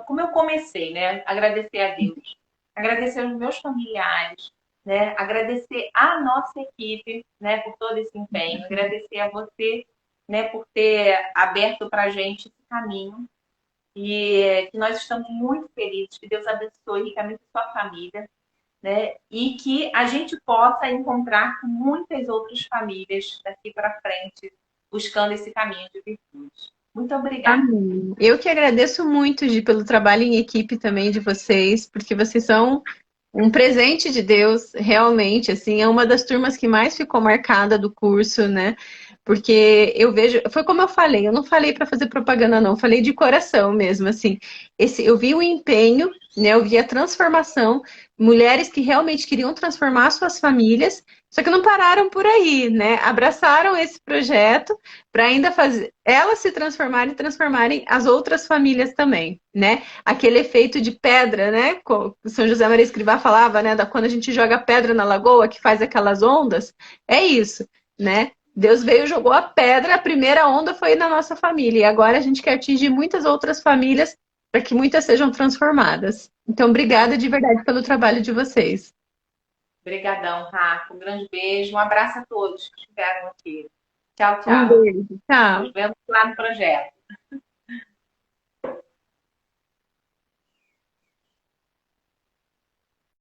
como eu comecei, né, agradecer a Deus, agradecer aos meus familiares, né, agradecer a nossa equipe, né, por todo esse empenho, agradecer a você, né, por ter aberto para a gente esse caminho e que nós estamos muito felizes, que Deus abençoe ricamente a sua família, né, e que a gente possa encontrar com muitas outras famílias daqui para frente, buscando esse caminho de virtude. Muito obrigada.
Amém. Eu que agradeço muito, Gi, pelo trabalho em equipe também de vocês, porque vocês são um presente de Deus, realmente, assim, é uma das turmas que mais ficou marcada do curso, né? Porque eu vejo, foi como eu falei, eu não falei para fazer propaganda, não, eu falei de coração mesmo, assim. Eu vi o empenho, né? Eu vi a transformação, mulheres que realmente queriam transformar suas famílias, só que não pararam por aí, né? Abraçaram esse projeto para ainda fazer elas se transformarem e transformarem as outras famílias também, né? Aquele efeito de pedra, né? O São José Maria Escrivá falava, né? Da quando a gente joga pedra na lagoa, que faz aquelas ondas. É isso, né? Deus veio e jogou a pedra, a primeira onda foi na nossa família. E agora a gente quer atingir muitas outras famílias para que muitas sejam transformadas. Então, obrigada de verdade pelo trabalho de vocês.
Obrigadão, Rafa. Um grande beijo. Um abraço a todos que estiveram aqui. Tchau,
Um
tchau.
beijo. Tchau.
Nos vemos lá no projeto.